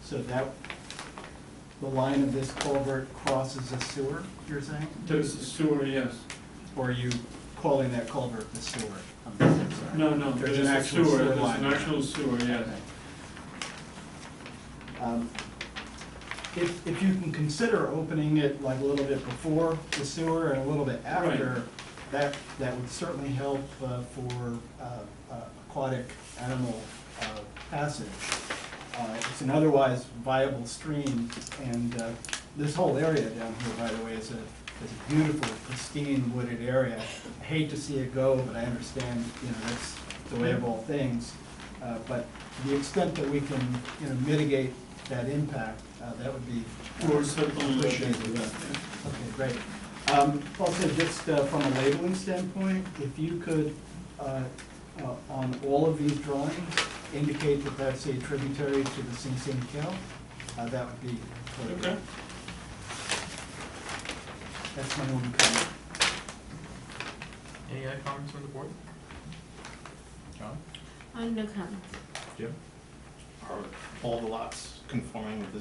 So the line of this culvert crosses a sewer, you're saying? There's a sewer, yes. Or are you calling that culvert the sewer? I'm sorry. No, There's there's an a actual sewer, sewer there's line an there. actual sewer, yes. If you can consider opening it like a little bit before the sewer and a little bit after, that would certainly help for aquatic animal passage. It's an otherwise viable stream, and this whole area down here, by the way, is a beautiful, pristine wooded area. I hate to see it go, but I understand, that's the way of all things. But to the extent that we can, mitigate that impact, that would be appreciated. Okay, great. Also, just from a labeling standpoint, if you could, on all of these drawings, indicate that that's a tributary to the Sing Sing Kill, that would be really good. Okay. That's my only comment. Any other comments from the board? John? No comments. Jim? Are all the lots conforming with the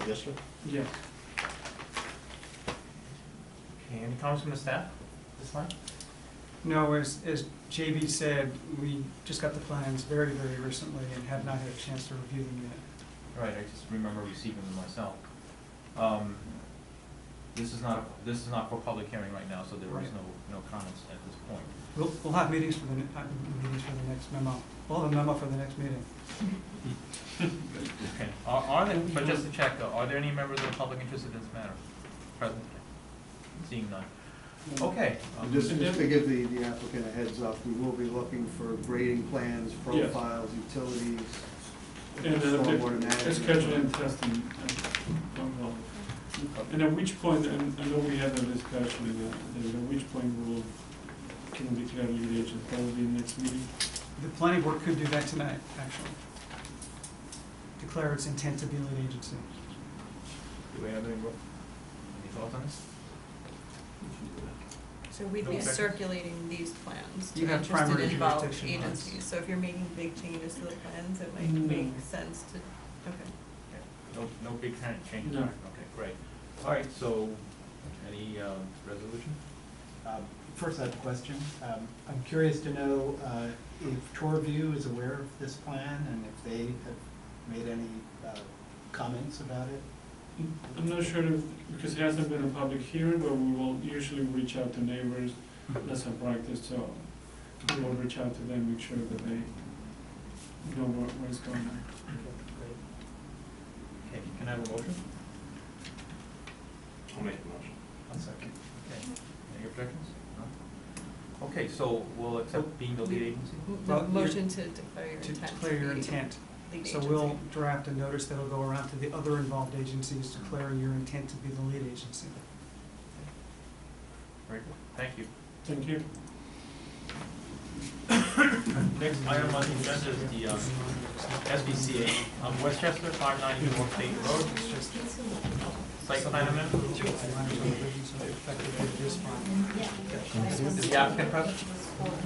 district? Yes. Okay, any comments from the staff this time? No, as JB said, we just got the plans very, very recently and have not had a chance to review them yet. Right, I just remember receiving them myself. this is not for public hearing right now, so there is Right. no comments at this point. We'll have meetings for the next memo. We'll have a memo for the next meeting. Okay, are there, but just to check, are there any members of the public interested in this matter present? Seeing none. Okay. Just to give the applicant a heads up, we will be looking for grading plans, Yes. profiles, utilities, And stormwater the management. scheduling testing, well. And at which point, and I know we had a discussion, David, at which point can we declare lead agent, probably next meeting? The planning board could do that tonight, actually. Declare its intent to be lead agency. Do we have any thoughts on this? So we'd be Okay. circulating these plans to You have interested primary involved jurisdiction on this. agencies. So if you're making big changes to the plans, it might No. make sense to, okay. No big kind of changes? No. Okay, great. All right, so, any resolution? First, I have a question. I'm curious to know if Torview is aware of this plan and if they have made any comments about it? I'm not sure if, because it hasn't been a public hearing, but we will usually reach out to neighbors, that's a practice, so we will reach out to them, make sure that they know what's going on. Okay, can I have a motion? I'll make a motion. One second. Okay, any objections? No? Okay, so we'll accept being the lead agency? Well, The motion to declare your To intent. declare your be intent. lead So agency. we'll draft a notice that'll go around to the other involved agencies declaring your intent to be the lead agency. Very good, thank you. Thank you. Next item on the agenda is the SBCA of Westchester, 590 North State Road. Site plan amendment. Is the applicant present?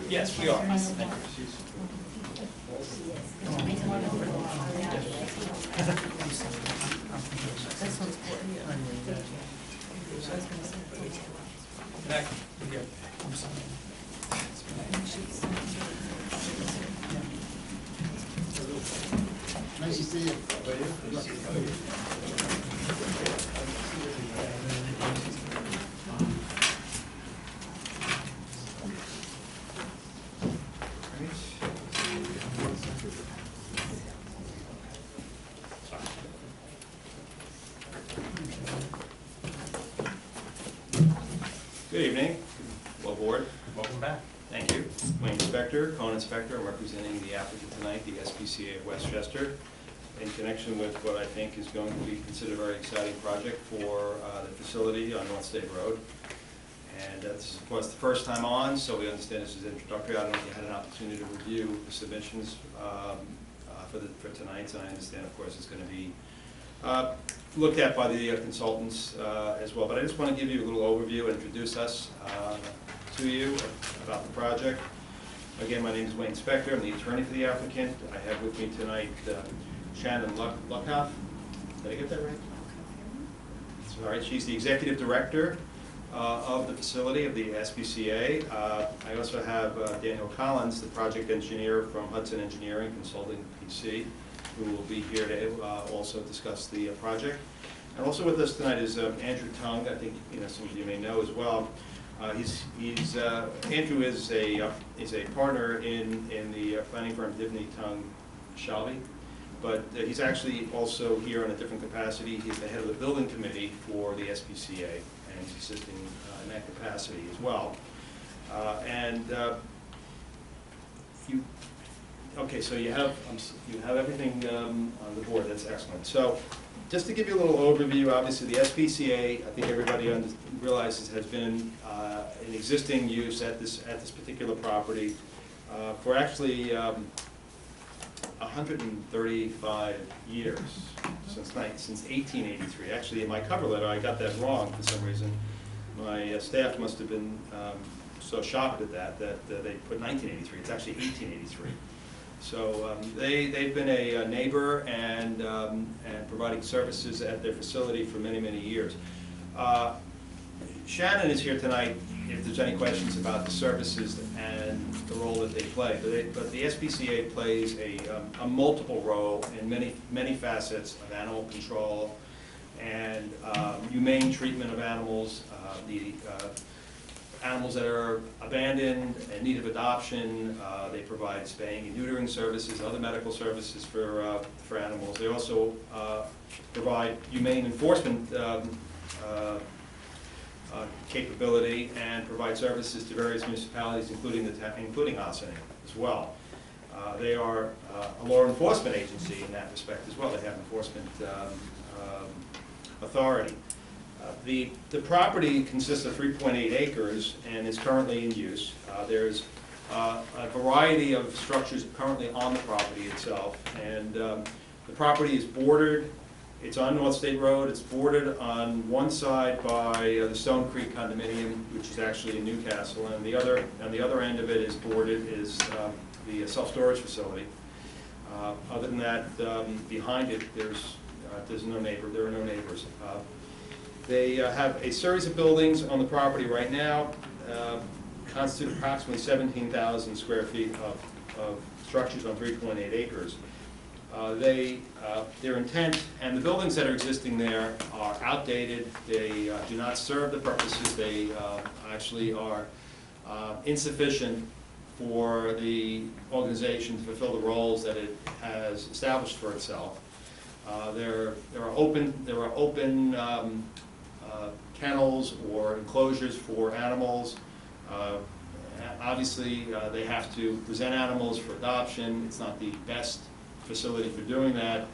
Yes, we are. Thank you. This one's for you. I was gonna say. Next. I'm sorry. Nice to see you. Good evening, well, board. Welcome back. Thank you. Wayne Inspector, Cone Inspector, I'm representing the applicant tonight, the SPCA of Westchester, in connection with what I think is going to be considered a very exciting project for the facility on North State Road. And this is, of course, the first time on, so we understand this is introductory. I don't know if you had an opportunity to review the submissions for tonight, and I understand, of course, it's going to be looked at by the consultants as well. But I just want to give you a little overview and introduce us to you about the project. Again, my name is Wayne Spector. I'm the attorney for the applicant. I have with me tonight Shannon Luckhoff. Did I get that right? All right, she's the executive director of the facility of the SPCA. I also have Daniel Collins, the project engineer from Hudson Engineering Consulting PC, who will be here to also discuss the project. And also with us tonight is Andrew Tung. I think some of you may know as well. Andrew is a partner in the planning firm Dibney Tung Shalvey, but he's actually also here in a different capacity. He's the head of the building committee for the SPCA, and he's assisting in that capacity as well. Okay, so you have everything on the board. That's excellent. So, just to give you a little overview, obviously the SPCA, I think everybody realizes, has been in existing use at this particular property for actually 135 years, since 1883. Actually, in my cover letter, I got that wrong for some reason. My staff must have been so shocked at that they put 1983. It's actually 1883. So they've been a neighbor and providing services at their facility for many, many years. Shannon is here tonight if there's any questions about the services and the role that they play. But the SPCA plays a multiple role in many facets of animal control and humane treatment of animals, the animals that are abandoned, in need of adoption. They provide spaying and neutering services, other medical services for animals. They also provide humane enforcement capability and provide services to various municipalities, including Ossining as well. They are a law enforcement agency in that respect as well. They have enforcement authority. The property consists of 3.8 acres and is currently in use. There's a variety of structures currently on the property itself, and the property is bordered. It's on North State Road. It's bordered on one side by the Stone Creek condominium, which is actually in Newcastle, and on the other end of it is bordered is the self-storage facility. Other than that, behind it, there's no neighbor. There are no neighbors. They have a series of buildings on the property right now, constitute approximately 17,000 square feet of structures on 3.8 acres. Their intent, and the buildings that are existing there are outdated. They do not serve the purposes. They actually are insufficient for the organization to fulfill the roles that it has established for itself. There are open kennels or enclosures for animals. Obviously, they have to present animals for adoption. It's not the best facility for doing that,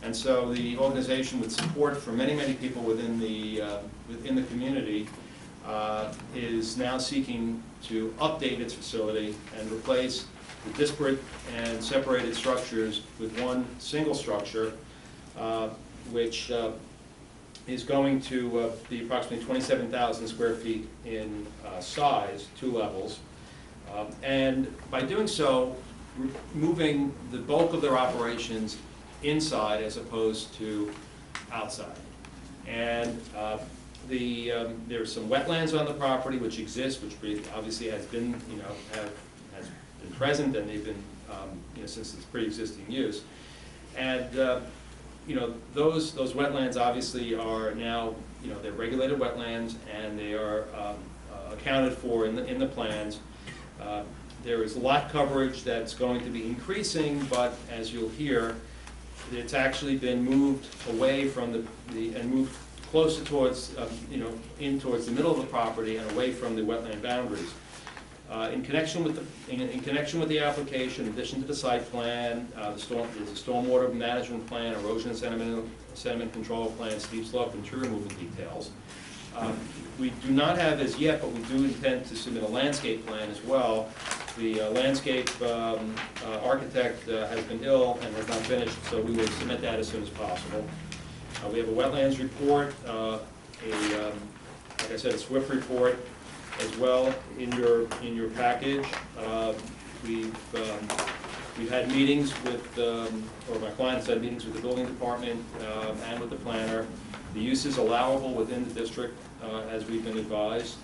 and so the organization, with support from many people within the community, is now seeking to update its facility and replace the disparate and separated structures with one single structure, which is going to be approximately 27,000 square feet in size, 2 levels, and by doing so, moving the bulk of their operations inside as opposed to outside. And there's some wetlands on the property which exist, which obviously has been, has been present, and they've been, since its pre-existing use. And those wetlands obviously are now, they're regulated wetlands, and they are accounted for in the plans. There is lot coverage that's going to be increasing, but as you'll hear, it's actually been moved away from and moved closer towards, in towards the middle of the property and away from the wetland boundaries. In connection with the application, in addition to the site plan, there's a stormwater management plan, erosion and sediment control plan, steep slope and tree removal details. We do not have as yet, but we do intend to submit a landscape plan as well. The landscape architect has been ill and has not finished, so we will submit that as soon as possible. We have a wetlands report, like I said, a SWIP report as well in your package. We've had meetings with, or my clients had meetings with the building department and with the planner. The use is allowable within the district, as we've been advised.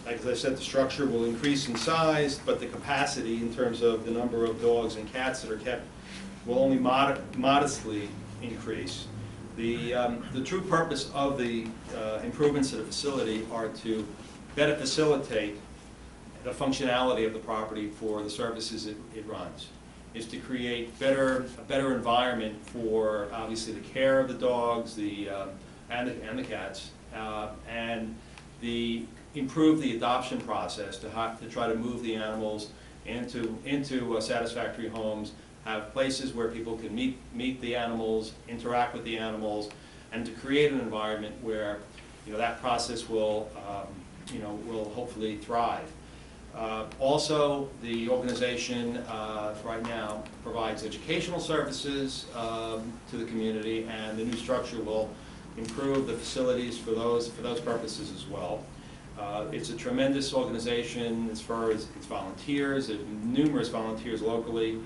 Like I said, the structure will increase in size, but the capacity in terms of the number of dogs and cats that are kept will only modestly increase. The true purpose of the improvements to the facility are to better facilitate the functionality of the property for the services it runs. Is to create a better environment for obviously the care of the dogs, and the cats, and improve the adoption process to try to move the animals into satisfactory homes, have places where people can meet the animals, interact with the animals, and to create an environment where that process will hopefully thrive. Also, the organization right now provides educational services to the community, and the new structure will improve the facilities for those purposes as well. It's a tremendous organization as far as its volunteers. There are numerous volunteers locally.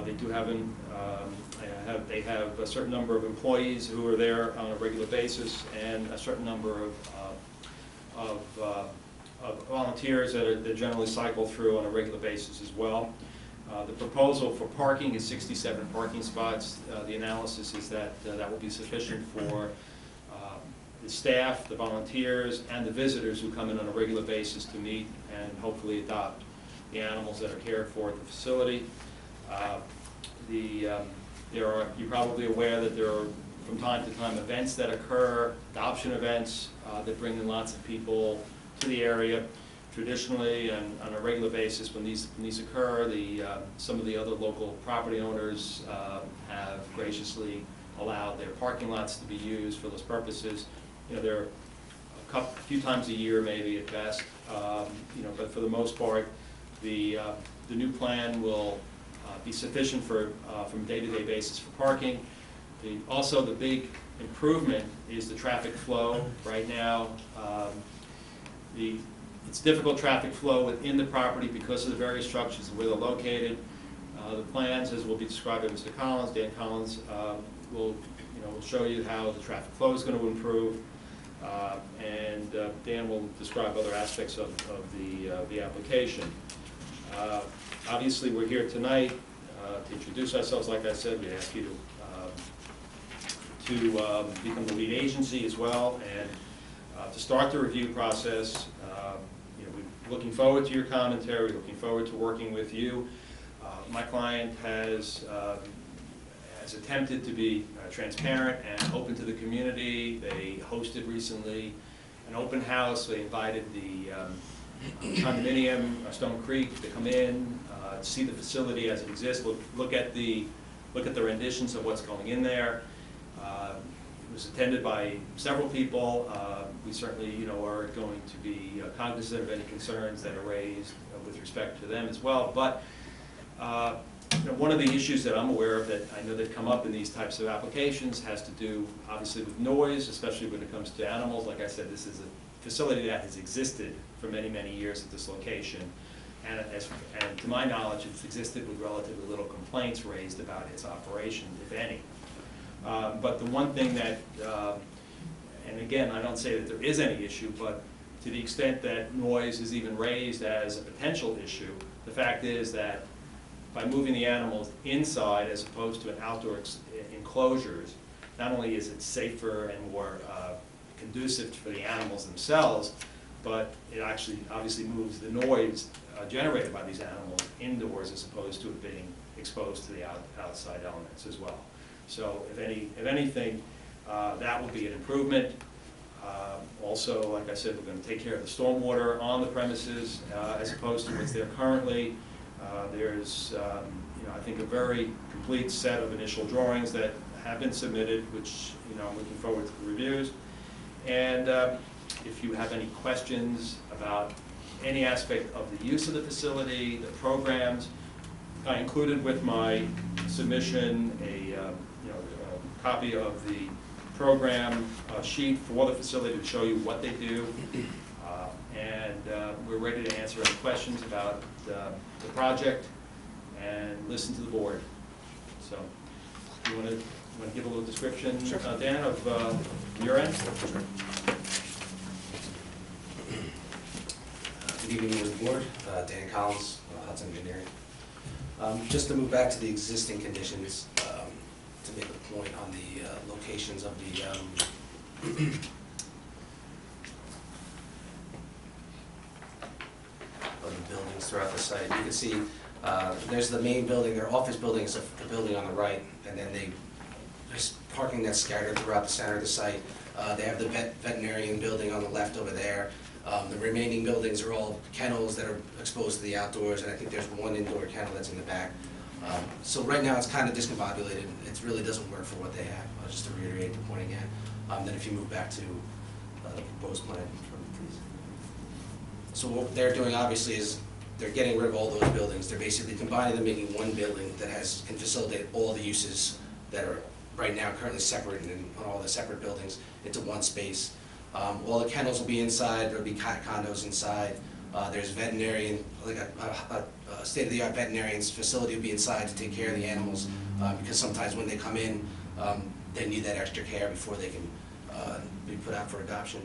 They do have they have a certain number of employees who are there on a regular basis, and a certain number of volunteers that generally cycle through on a regular basis as well. The proposal for parking is 67 parking spots. The analysis is that that will be sufficient for the staff, the volunteers, and the visitors who come in on a regular basis to meet and hopefully adopt the animals that are cared for at the facility. You're probably aware that there are from time to time events that occur, adoption events that bring in lots of people to the area. Traditionally and on a regular basis, when these occur, some of the other local property owners have graciously allowed their parking lots to be used for those purposes. You know, there are a few times a year, maybe at best. You know, but for the most part, the new plan will be sufficient for from day-to-day basis for parking. Also, the big improvement is the traffic flow. Right now, it's difficult traffic flow within the property because of the various structures and where they're located. The plans, as will be described by Mr. Collins, Dan Collins, will show you how the traffic flow is going to improve, and Dan will describe other aspects of the application. Obviously, we're here tonight to introduce ourselves. Like I said, we ask you to become the lead agency as well, and to start the review process. We're looking forward to your commentary, looking forward to working with you. My client has attempted to be transparent and open to the community. They hosted recently an open house. They invited the condominium, Stone Creek, to come in, see the facility as it exists, look at the renditions of what's going in there. It was attended by several people. We certainly, are going to be cognizant of any concerns that are raised with respect to them as well. But one of the issues that I'm aware of that I know that come up in these types of applications has to do, obviously, with noise, especially when it comes to animals. Like I said, this is a facility that has existed for many, many years at this location. And to my knowledge, it's existed with relatively little complaints raised about its operation, if any. But the one thing that, and again, I don't say that there is any issue, but to the extent that noise is even raised as a potential issue, the fact is that by moving the animals inside as opposed to an outdoor enclosures, not only is it safer and more conducive for the animals themselves, but it actually obviously moves the noise generated by these animals indoors as opposed to it being exposed to the outside elements as well. So if anything, that will be an improvement. Also, like I said, we're going to take care of the stormwater on the premises as opposed to what's there currently. There's, I think, a very complete set of initial drawings that have been submitted, which, I'm looking forward to the reviews. And if you have any questions about any aspect of the use of the facility, the programs, I included with my submission a copy of the program sheet for the facility to show you what they do. And we're ready to answer any questions about the project and listen to the board. So, you want to give a little description, sure. Dan, of your end? Sure. Good evening to the board. Dan Collins, Hudson Engineering. Just to move back to the existing conditions, to make a point on the locations of the buildings throughout the site. You can see there's the main building, their office building is the building on the right, and then there's parking that's scattered throughout the center of the site. They have the veterinarian building on the left over there. The remaining buildings are all kennels that are exposed to the outdoors, and I think there's one indoor kennel that's in the back. So right now it's kind of discombobulated. It really doesn't work for what they have, just to reiterate the point again. Then if you move back to the proposed plan, please. So what they're doing obviously is they're getting rid of all those buildings. They're basically combining them, making one building that can facilitate all the uses that are right now currently separated in all the separate buildings into one space. All the kennels will be inside. There'll be cat condos inside. There's veterinarian, like a state-of-the-art veterinarian's facility will be inside to take care of the animals because sometimes when they come in, they need that extra care before they can be put out for adoption.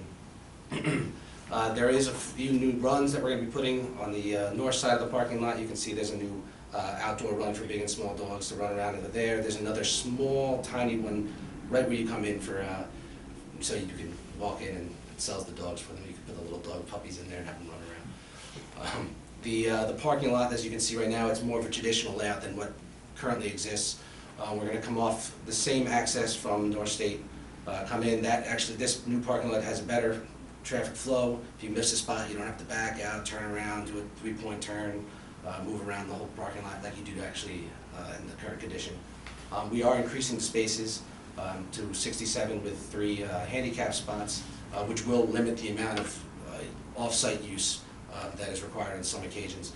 There is a few new runs that we're going to be putting on the north side of the parking lot. You can see there's a new outdoor run for big and small dogs to run around over there. There's another small, tiny one right where you come in for, so you can walk in and it sells the dogs for them. You can put the little dog puppies in there and have them run around. The parking lot, as you can see right now, it's more of a traditional layout than what currently exists. We're gonna come off the same access from North State, come in. This new parking lot has a better traffic flow. If you miss a spot, you don't have to back out, turn around, do a three-point turn, move around the whole parking lot like you do actually in the current condition. We are increasing the spaces to 67 with 3 handicap spots, which will limit the amount of off-site use that is required on some occasions.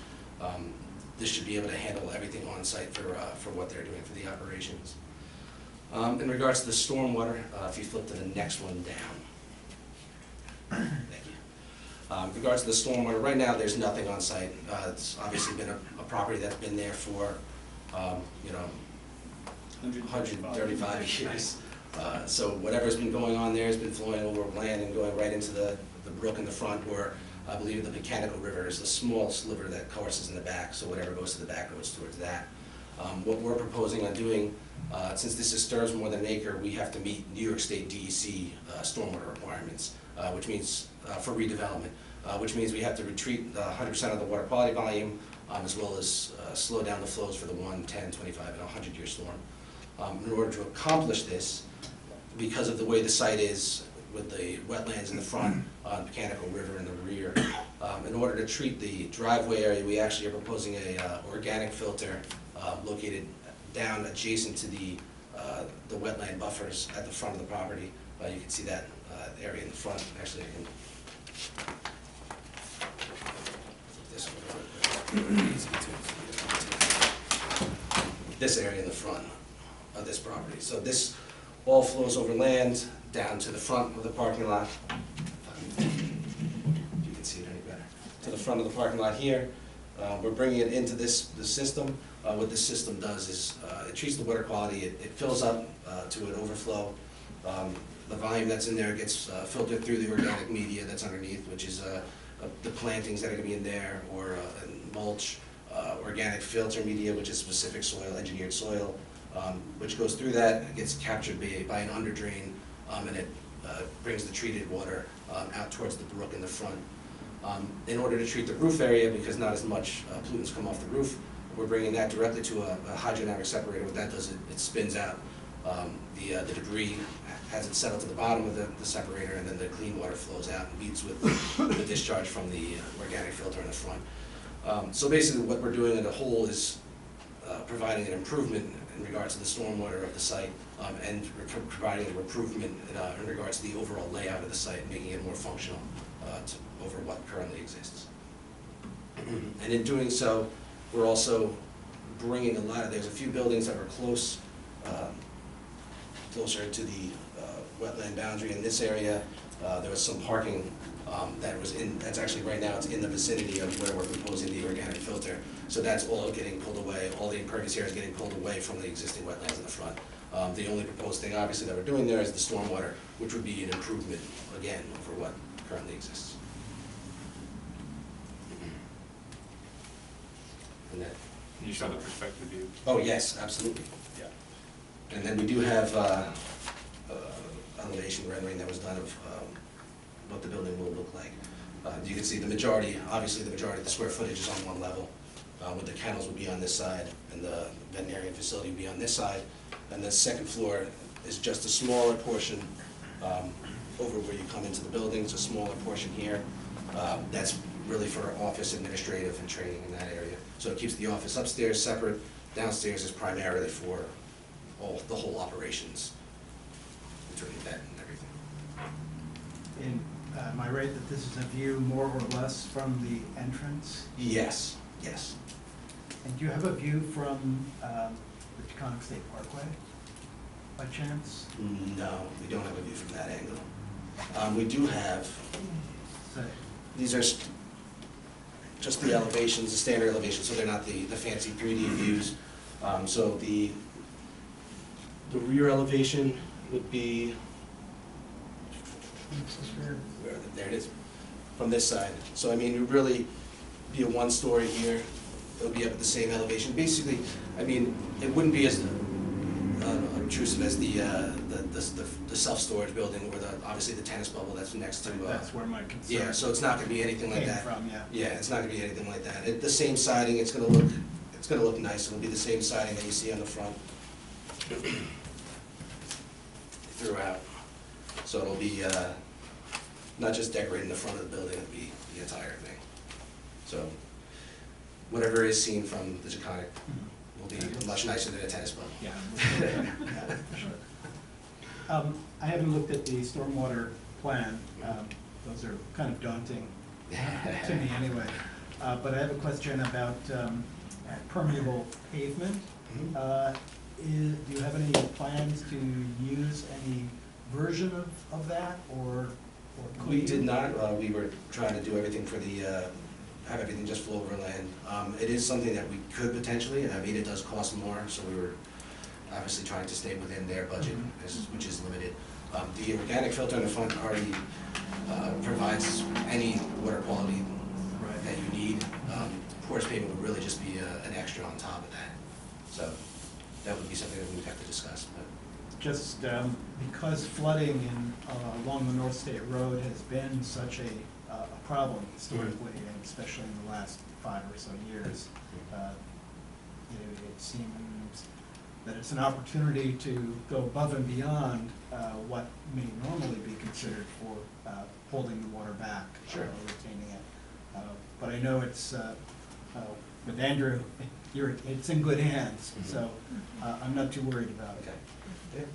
This should be able to handle everything on-site for what they're doing for the operations. In regards to the stormwater, if you flip to the next one down. Thank you. In regards to the stormwater, right now there's nothing on site. It's obviously been a property that's been there for, 135 years. So whatever's been going on there has been flowing over land and going right into the brook in the front, where I believe the Mechanical River is a small sliver that courses in the back, so whatever goes to the back goes towards that. What we're proposing on doing, since this disturbs more than an acre, we have to meet New York State DEC stormwater requirements, which means for redevelopment, which means we have to retreat 100% of the water quality volume, as well as slow down the flows for the 1, 10, 25, and 100-year storm. In order to accomplish this, because of the way the site is with the wetlands in the front, Mechanical River in the rear, in order to treat the driveway area, we actually are proposing a organic filter located down adjacent to the wetland buffers at the front of the property. You can see that area in the front. Actually, I can this area in the front of this property. So this all flows over land down to the front of the parking lot. If you can see it any better. To the front of the parking lot here. We're bringing it into the system. What this system does is it treats the water quality. It fills up to an overflow. The volume that's in there gets filtered through the organic media that's underneath, which is the plantings that are going to be in there, or mulch, organic filter media, which is specific soil, engineered soil, which goes through that. It gets captured by an under drain, and it brings the treated water out towards the brook in the front. In order to treat the roof area, because not as much pollutants come off the roof, we're bringing that directly to a hydrodynamic separator. What that does, it spins out the debris, has it settle to the bottom of the separator, and then the clean water flows out and meets with the discharge from the organic filter in the front. So basically what we're doing in the whole is providing an improvement in regards to the stormwater of the site, and providing an improvement in regards to the overall layout of the site, making it more functional over what currently exists. And in doing so, we're also bringing there's a few buildings that were closer to the wetland boundary in this area. There was some parking that's actually right now, it's in the vicinity of where we're proposing the organic filter. So that's all getting pulled away. All the impervious area is getting pulled away from the existing wetlands in the front. The only proposed thing, obviously, that we're doing there is the stormwater, which would be an improvement, again, over what currently exists. And that, Can you show the perspective view? oh, yes, absolutely. Yeah. And then we do have elevation rendering that was done of what the building will look like. You can see obviously the majority of the square footage is on one level, with the kennels would be on this side, and the veterinarian facility would be on this side. And the second floor is just a smaller portion over where you come into the building. It's a smaller portion here. That's really for office, administrative, and training in that area. So it keeps the office upstairs separate. Downstairs is primarily for the whole operations, including vet and everything. And am I right that this is a view more or less from the entrance? Yes, yes. And do you have a view from the Taconic State Parkway, by chance? No, we don't have a view from that angle. We do have, these are just the elevations, the standard elevations, so they're not the fancy 3D views. So the rear elevation would be, there it is, from this side. So I mean, it would really be a one-story here, it'll be up at the same elevation. Basically, I mean, it wouldn't be as obtrusive as the self-storage building or obviously the tennis bubble that's next to. That's where my concern. Yeah, so it's not gonna be anything like Came that. from, yeah. Yeah, it's not gonna be anything like that. The same siding, it's gonna look nice. It'll be the same siding that you see on the front throughout. So it'll be, not just decorating the front of the building, it'll be the entire thing. So whatever is seen from the Jaconic will be much nicer than a tennis ball. Yeah. Yeah, for sure. I haven't looked at the stormwater plan. Those are kind of daunting to me anyway. But I have a question about permeable pavement. Do you have any plans to use any version of that, or could We you? did not, we were trying to do everything for the, have everything just flow over land. It is something that we could potentially, I mean, it does cost more, so we were obviously trying to stay within their budget, which is limited. The organic filter in the front already provides any water quality that you need. Porous pavement would really just be an extra on top of that. So that would be something that we would have to discuss, but. Just because flooding along the North State Road has been such a problem historically, and especially in the last 5 or so years, it seems that it's an opportunity to go above and beyond what may normally be considered for holding the water back, or retaining it. But I know it's, with Andrew, it's in good hands, so I'm not too worried about it. Okay.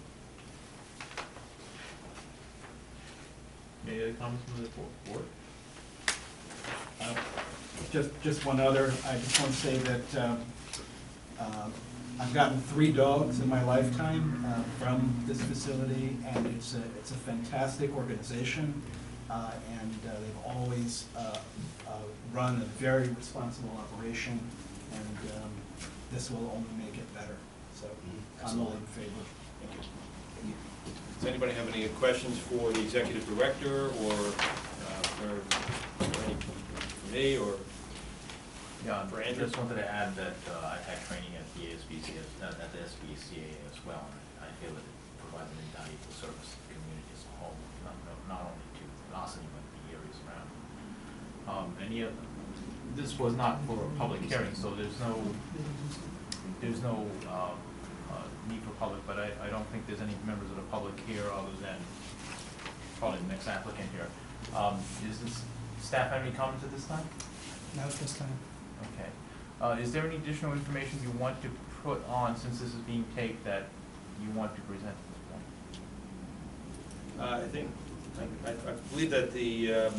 Any other comments from the board? Just one other, I just want to say that I've gotten 3 dogs in my lifetime from this facility, and it's a fantastic organization, and they've always run a very responsible operation, and this will only make it better. So I'm all in favor. Thank you. Does anybody have any questions for the executive director, or any for me, or? Yeah, For I Andrew? just wanted to add that I've had training at the SBCA as well, and I feel that it provides an invaluable service to the community as a whole, not only to Austin, but the areas around. This was not for a public hearing, so there's no need for public, but I don't think there's any members of the public here other than probably the next applicant here. Is this staff have any comments at this time? Not at this time. Okay. Is there any additional information you want to put on, since this is being taped, that you want to present at this point? I believe that the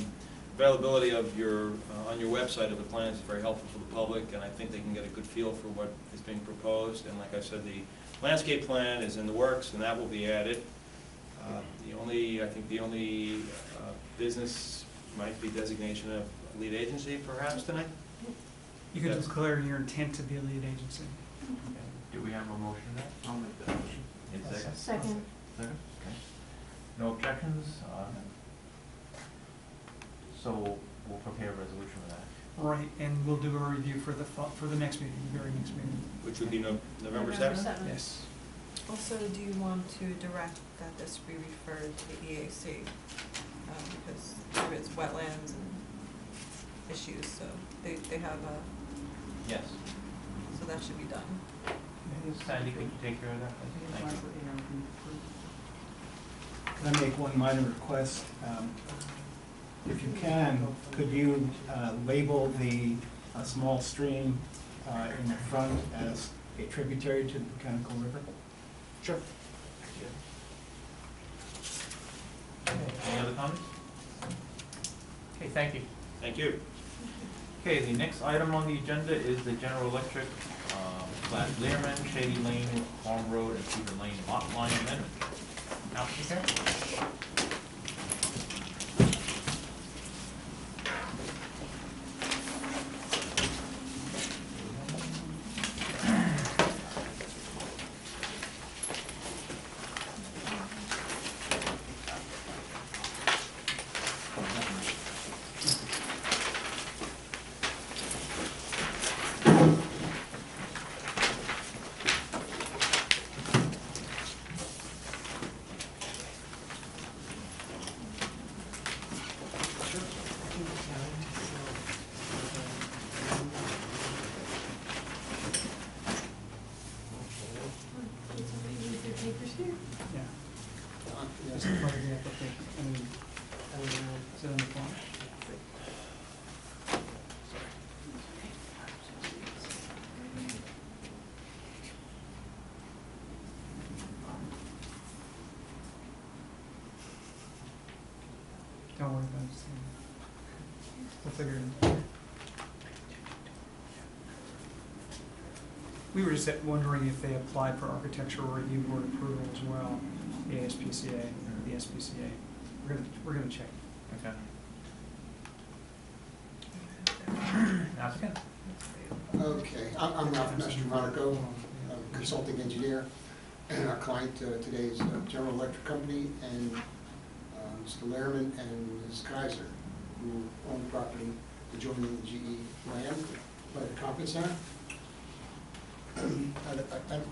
availability of your, on your website of the plans is very helpful for the public, and I think they can get a good feel for what is being proposed. And like I said, the landscape plan is in the works, and that will be added. I think the only business might be designation of lead agency perhaps tonight? You could Yes. declare your intent to be a lead agency. Okay. Do we have a motion to that? I'll make that motion. In second? Second. Second, okay. No objections? So we'll prepare a resolution for that. Right, and we'll do a review for the next meeting, the very next meeting. Which would be November 7th? Yes. Also, do you want to direct that this be referred to the EAC? Because there is wetlands and issues, so they have a, Yes. so that should be done. Sandy, could you take care of that? Thank you. Can I make one minor request? If you can, could you label the small stream in the front as a tributary to the Mechanical River? Sure. Any other comments? Okay, thank you. Thank you. Okay, the next item on the agenda is the General Electric, / Learman, Shady Lane, Farm Road, and Cedar Lane lot line amendment. Applicant? Don't worry about it. We'll figure it out. We were just wondering if they applied for architectural review board approval as well, the ASPCA, the SPCA. We're gonna check. Okay. Applicant? Okay, I'm Ralph Mastromonaco, consulting engineer, and our client today is General Electric Company and Mr. Lehrman and Ms. Kaiser, who own the property adjoining the GE land by the conference center.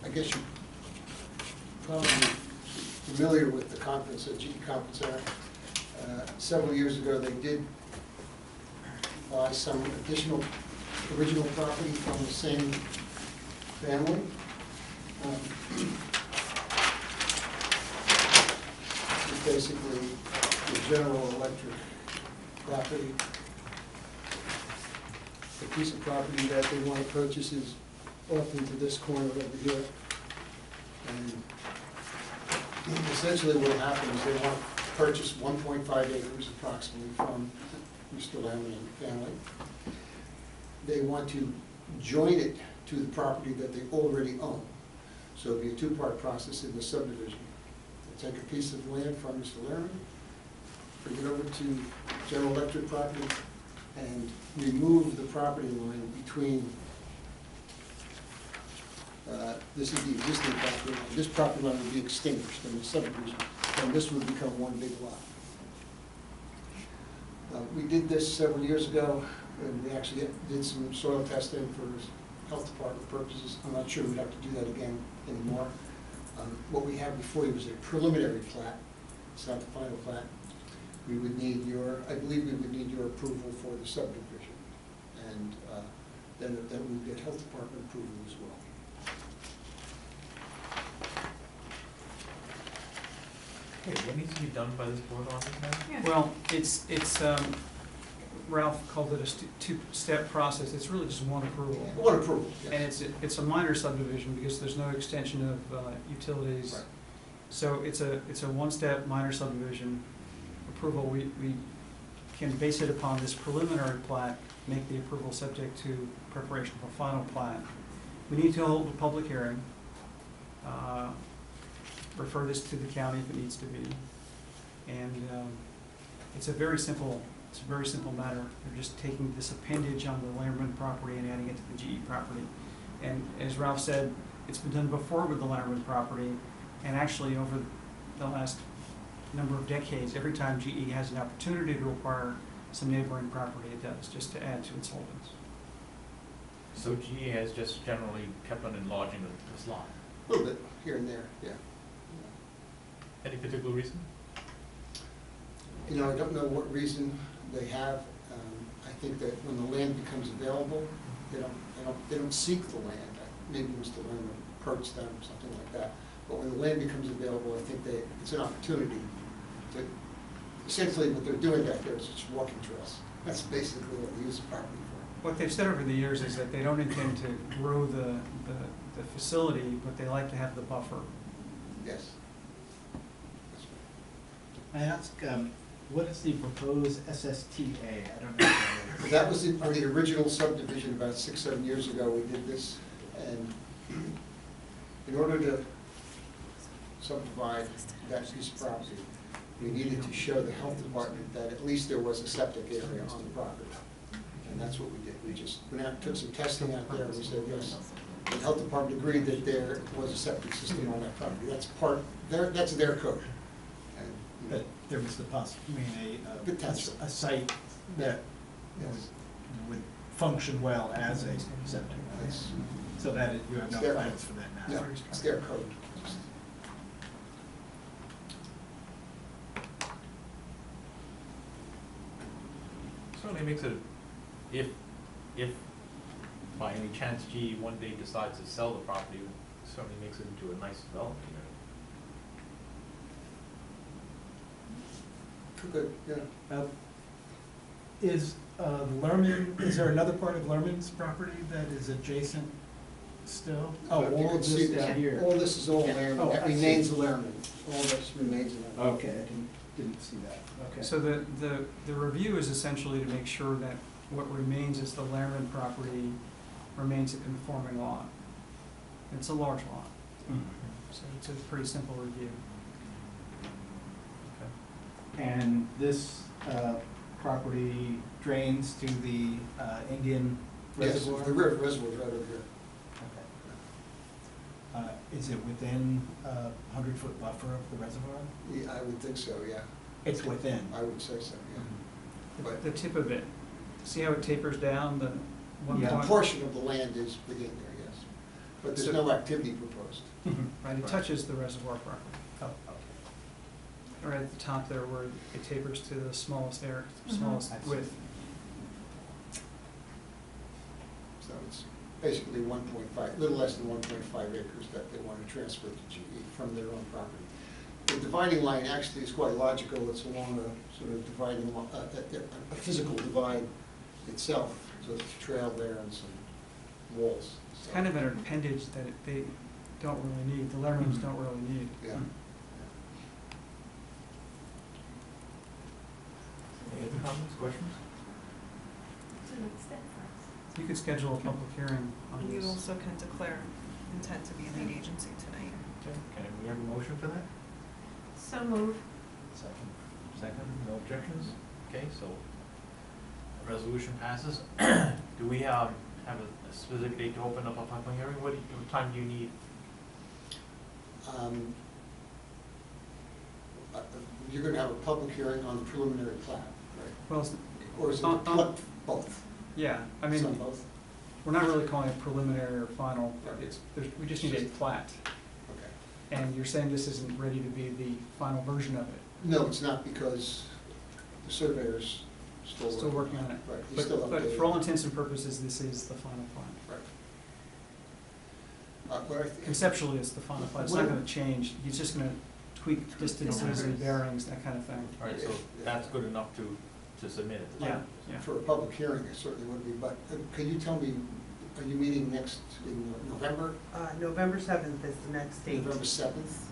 I guess you're probably familiar with the conference at GE Conference Center. Several years ago, they did buy some additional original property from the same family. It's basically the General Electric property. The piece of property that they want to purchase is off into this corner over here. And essentially what happened is they want to purchase 1.5 acres approximately from Mr. Lemon and family. They want to join it to the property that they already own. So it'll be a two-part process in the subdivision. They'll take a piece of land from Mr. Lemon, bring it over to General Electric property, and remove the property line between this is the existing property line. This property line will be extinguished in the subdivision, and this will become one big lot. We did this several years ago, and we actually did some soil testing for health department purposes. I'm not sure we'd have to do that again anymore. What we have before you was a preliminary plat. It's not the final plat. We would need I believe we would need your approval for the subdivision, and then we would get health department approval as well. Okay, what needs to be done by this board on this now? Well, it's Ralph called it a two-step process. It's really just one approval. One approval, yes. And it's a minor subdivision because there's no extension of utilities. Right. So it's a one-step minor subdivision approval. We can base it upon this preliminary plat, make the approval subject to preparation for final plat. We need to hold a public hearing, refer this to the county if it needs to be. And it's a very simple matter. They're just taking this appendage on the Lamberman property and adding it to the GE property. And as Ralph said, it's been done before with the Lamberman property, and actually over the last number of decades, every time GE has an opportunity to acquire some neighboring property, it does, just to add to its holdings. So GE has just generally kept on enlarging this lot? A little bit here and there, yeah. Any particular reason? You know, I don't know what reason they have. I think that when the land becomes available, they don't seek the land. Maybe Mr. Lemon approached them or something like that. But when the land becomes available, I think it's an opportunity to, essentially what they're doing back there is just walking trails. That's basically what they use the property for. What they've said over the years is that they don't intend to grow the facility, but they like to have the buffer. Yes. I ask, what is the proposed SSTA? I don't know what that is. That was on the original subdivision about 6-7 years ago. We did this, and in order to subdivide that piece of property, we needed to show the health department that at least there was a septic area on the property. And that's what we did. We just went out, took some testing out there, and we said, yes, the health department agreed that there was a septic system on that property. That's their code. And, But there was the Potential. a site that would function well as a septic. Yes. So that you have no It's their plans for that now. No, it's their code. Certainly makes it, if by any chance GE one day decides to sell the property, it certainly makes it into a nice development. Good, yeah. Is there another part of Lerman's property that is adjacent still? Oh, You all can of see this down that. here. All this is all Lerman. Oh, That I see. remains Lerman. All this remains Lerman. Okay, I didn't. didn't see that, okay. So the review is essentially to make sure that what remains as the Lehrman property remains a conforming lot. It's a large lot, so it's a pretty simple review. And this property drains to the Indian Yes, Reservoir? the river reservoir's right over here. Okay. Is it within a 100-foot buffer of the reservoir? Yeah, I would think so, yeah. It's within? I would say so, yeah. But The tip of it, see how it tapers down, the one Yeah. a point? portion of the land is within there, yes. But there's So- no activity proposed. Right, it touches the reservoir property. Oh, okay. Right at the top there where it tapers to the smallest area, Mhm. smallest I see. width. So it's basically 1.5, a little less than 1.5 acres that they want to transfer to GE from their own property. The dividing line actually is quite logical. It's along a sort of dividing, a physical divide itself. So there's a trail there and some walls. It's kind of an appendage that they don't really need, the Lehrmans don't really need. Yeah. Any other comments, questions? You could schedule a public hearing on And you this. also can declare intent to be lead agency tonight. Okay, can we have a motion for that? So move. Second. Second, no objections? Okay, so the resolution passes. Do we have a specific date to open up a public hearing? What time do you need? You're going to have a public hearing on the preliminary plat, right? Well, it's- Or is it both? yeah, I It's on mean, both? we're not really calling it preliminary or final. Right. It's, we just need a plat. Okay. And you're saying this isn't ready to be the final version of it? No, it's not, because the surveyor's Still working on it. Right, he's still But updating. for all intents and purposes, this is the final plan. Right. But I think- Conceptually, it's the final plan. It's not gonna change. He's just gonna tweak distances and bearings, that kind of thing. All right, so that's good enough to submit it? Yeah, yeah. For a public hearing, it certainly would be, but can you tell me, are you meeting next in November? November 7th is the next date. November 7th?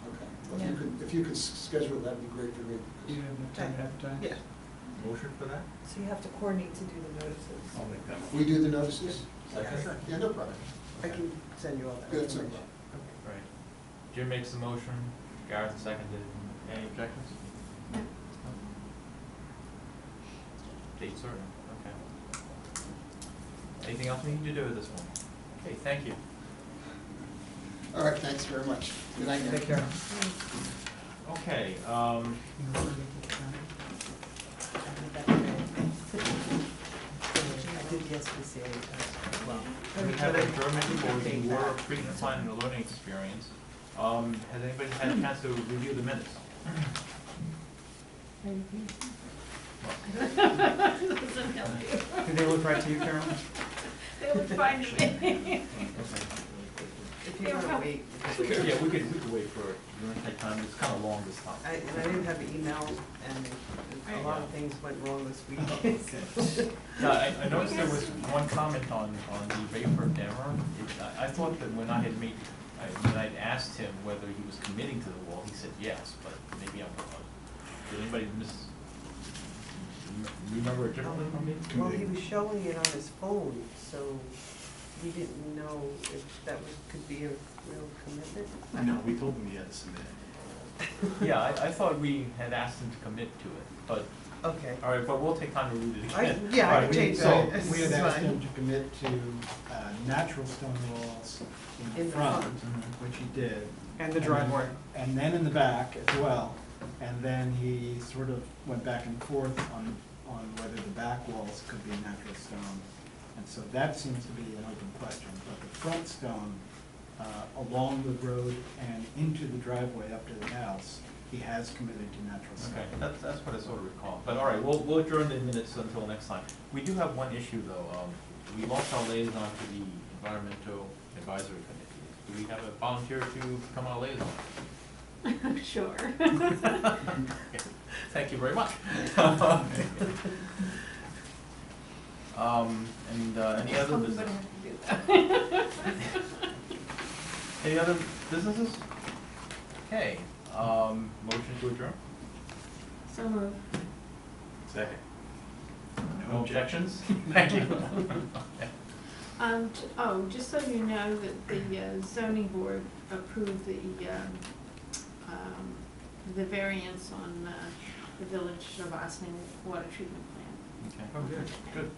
Okay. Well, Yeah. if you could schedule, that'd be great for me. Do you have enough time to advertise? Yeah, Motion for that? so you have to coordinate to do the notices. I'll make that. We do the notices? Second? Yeah, no problem. I can send you all that Good, that's no information. problem. Right. Jim makes the motion, Gareth seconded. Any objections? No. Date certain, okay. Anything else we need to do with this one? Okay, thank you. All right, thanks very much. Good night. Take care. Okay, I did the SPCA as well. we have a German for the water treatment plant and the learning experience. Has anybody had a chance to review the minutes? Doesn't help you. Do they look right to you, Carolyn? They look fine to me. If you want to wait. Yeah, we could wait for it. We're gonna take time, it's kind of long this time. And I didn't have email, and a lot of things went wrong this week. Yeah, I noticed there was one comment on the vapor demo. I thought that when I had when I'd asked him whether he was committing to the wall, he said yes, but maybe I'm wrong. Did anybody remember it differently from me? Well, he was showing it on his phone, so we didn't know if that could be a real commitment. No, we told him he had to submit it. Yeah, I thought we had asked him to commit to it, but, Okay. all right, but we'll take time to read it again. Yeah, All I right, can change so- that. We had It's asked fine. him to commit to natural stone walls in In the the front, front. which he did. And the driveway. And then in the back as well. And then he sort of went back and forth on whether the back walls could be natural stone. And so that seems to be an open question. But the front stone, along the road and into the driveway up to the house, he has committed to natural stone. Okay, that's what I sort of recall. But all right, we'll adjourn the minutes until next time. We do have one issue, though. We lost our liaison to the Environmental Advisory Committee. Do we have a volunteer to become our liaison? Sure. Okay, thank you very much. And any other Somebody business? have to do that. Any other businesses? Okay, motion to adjourn? So moved. Second. No objections? Thank you. Just so you know that the zoning board approved the variance on the Village of Ossining water treatment plant. Okay. Oh, good, good.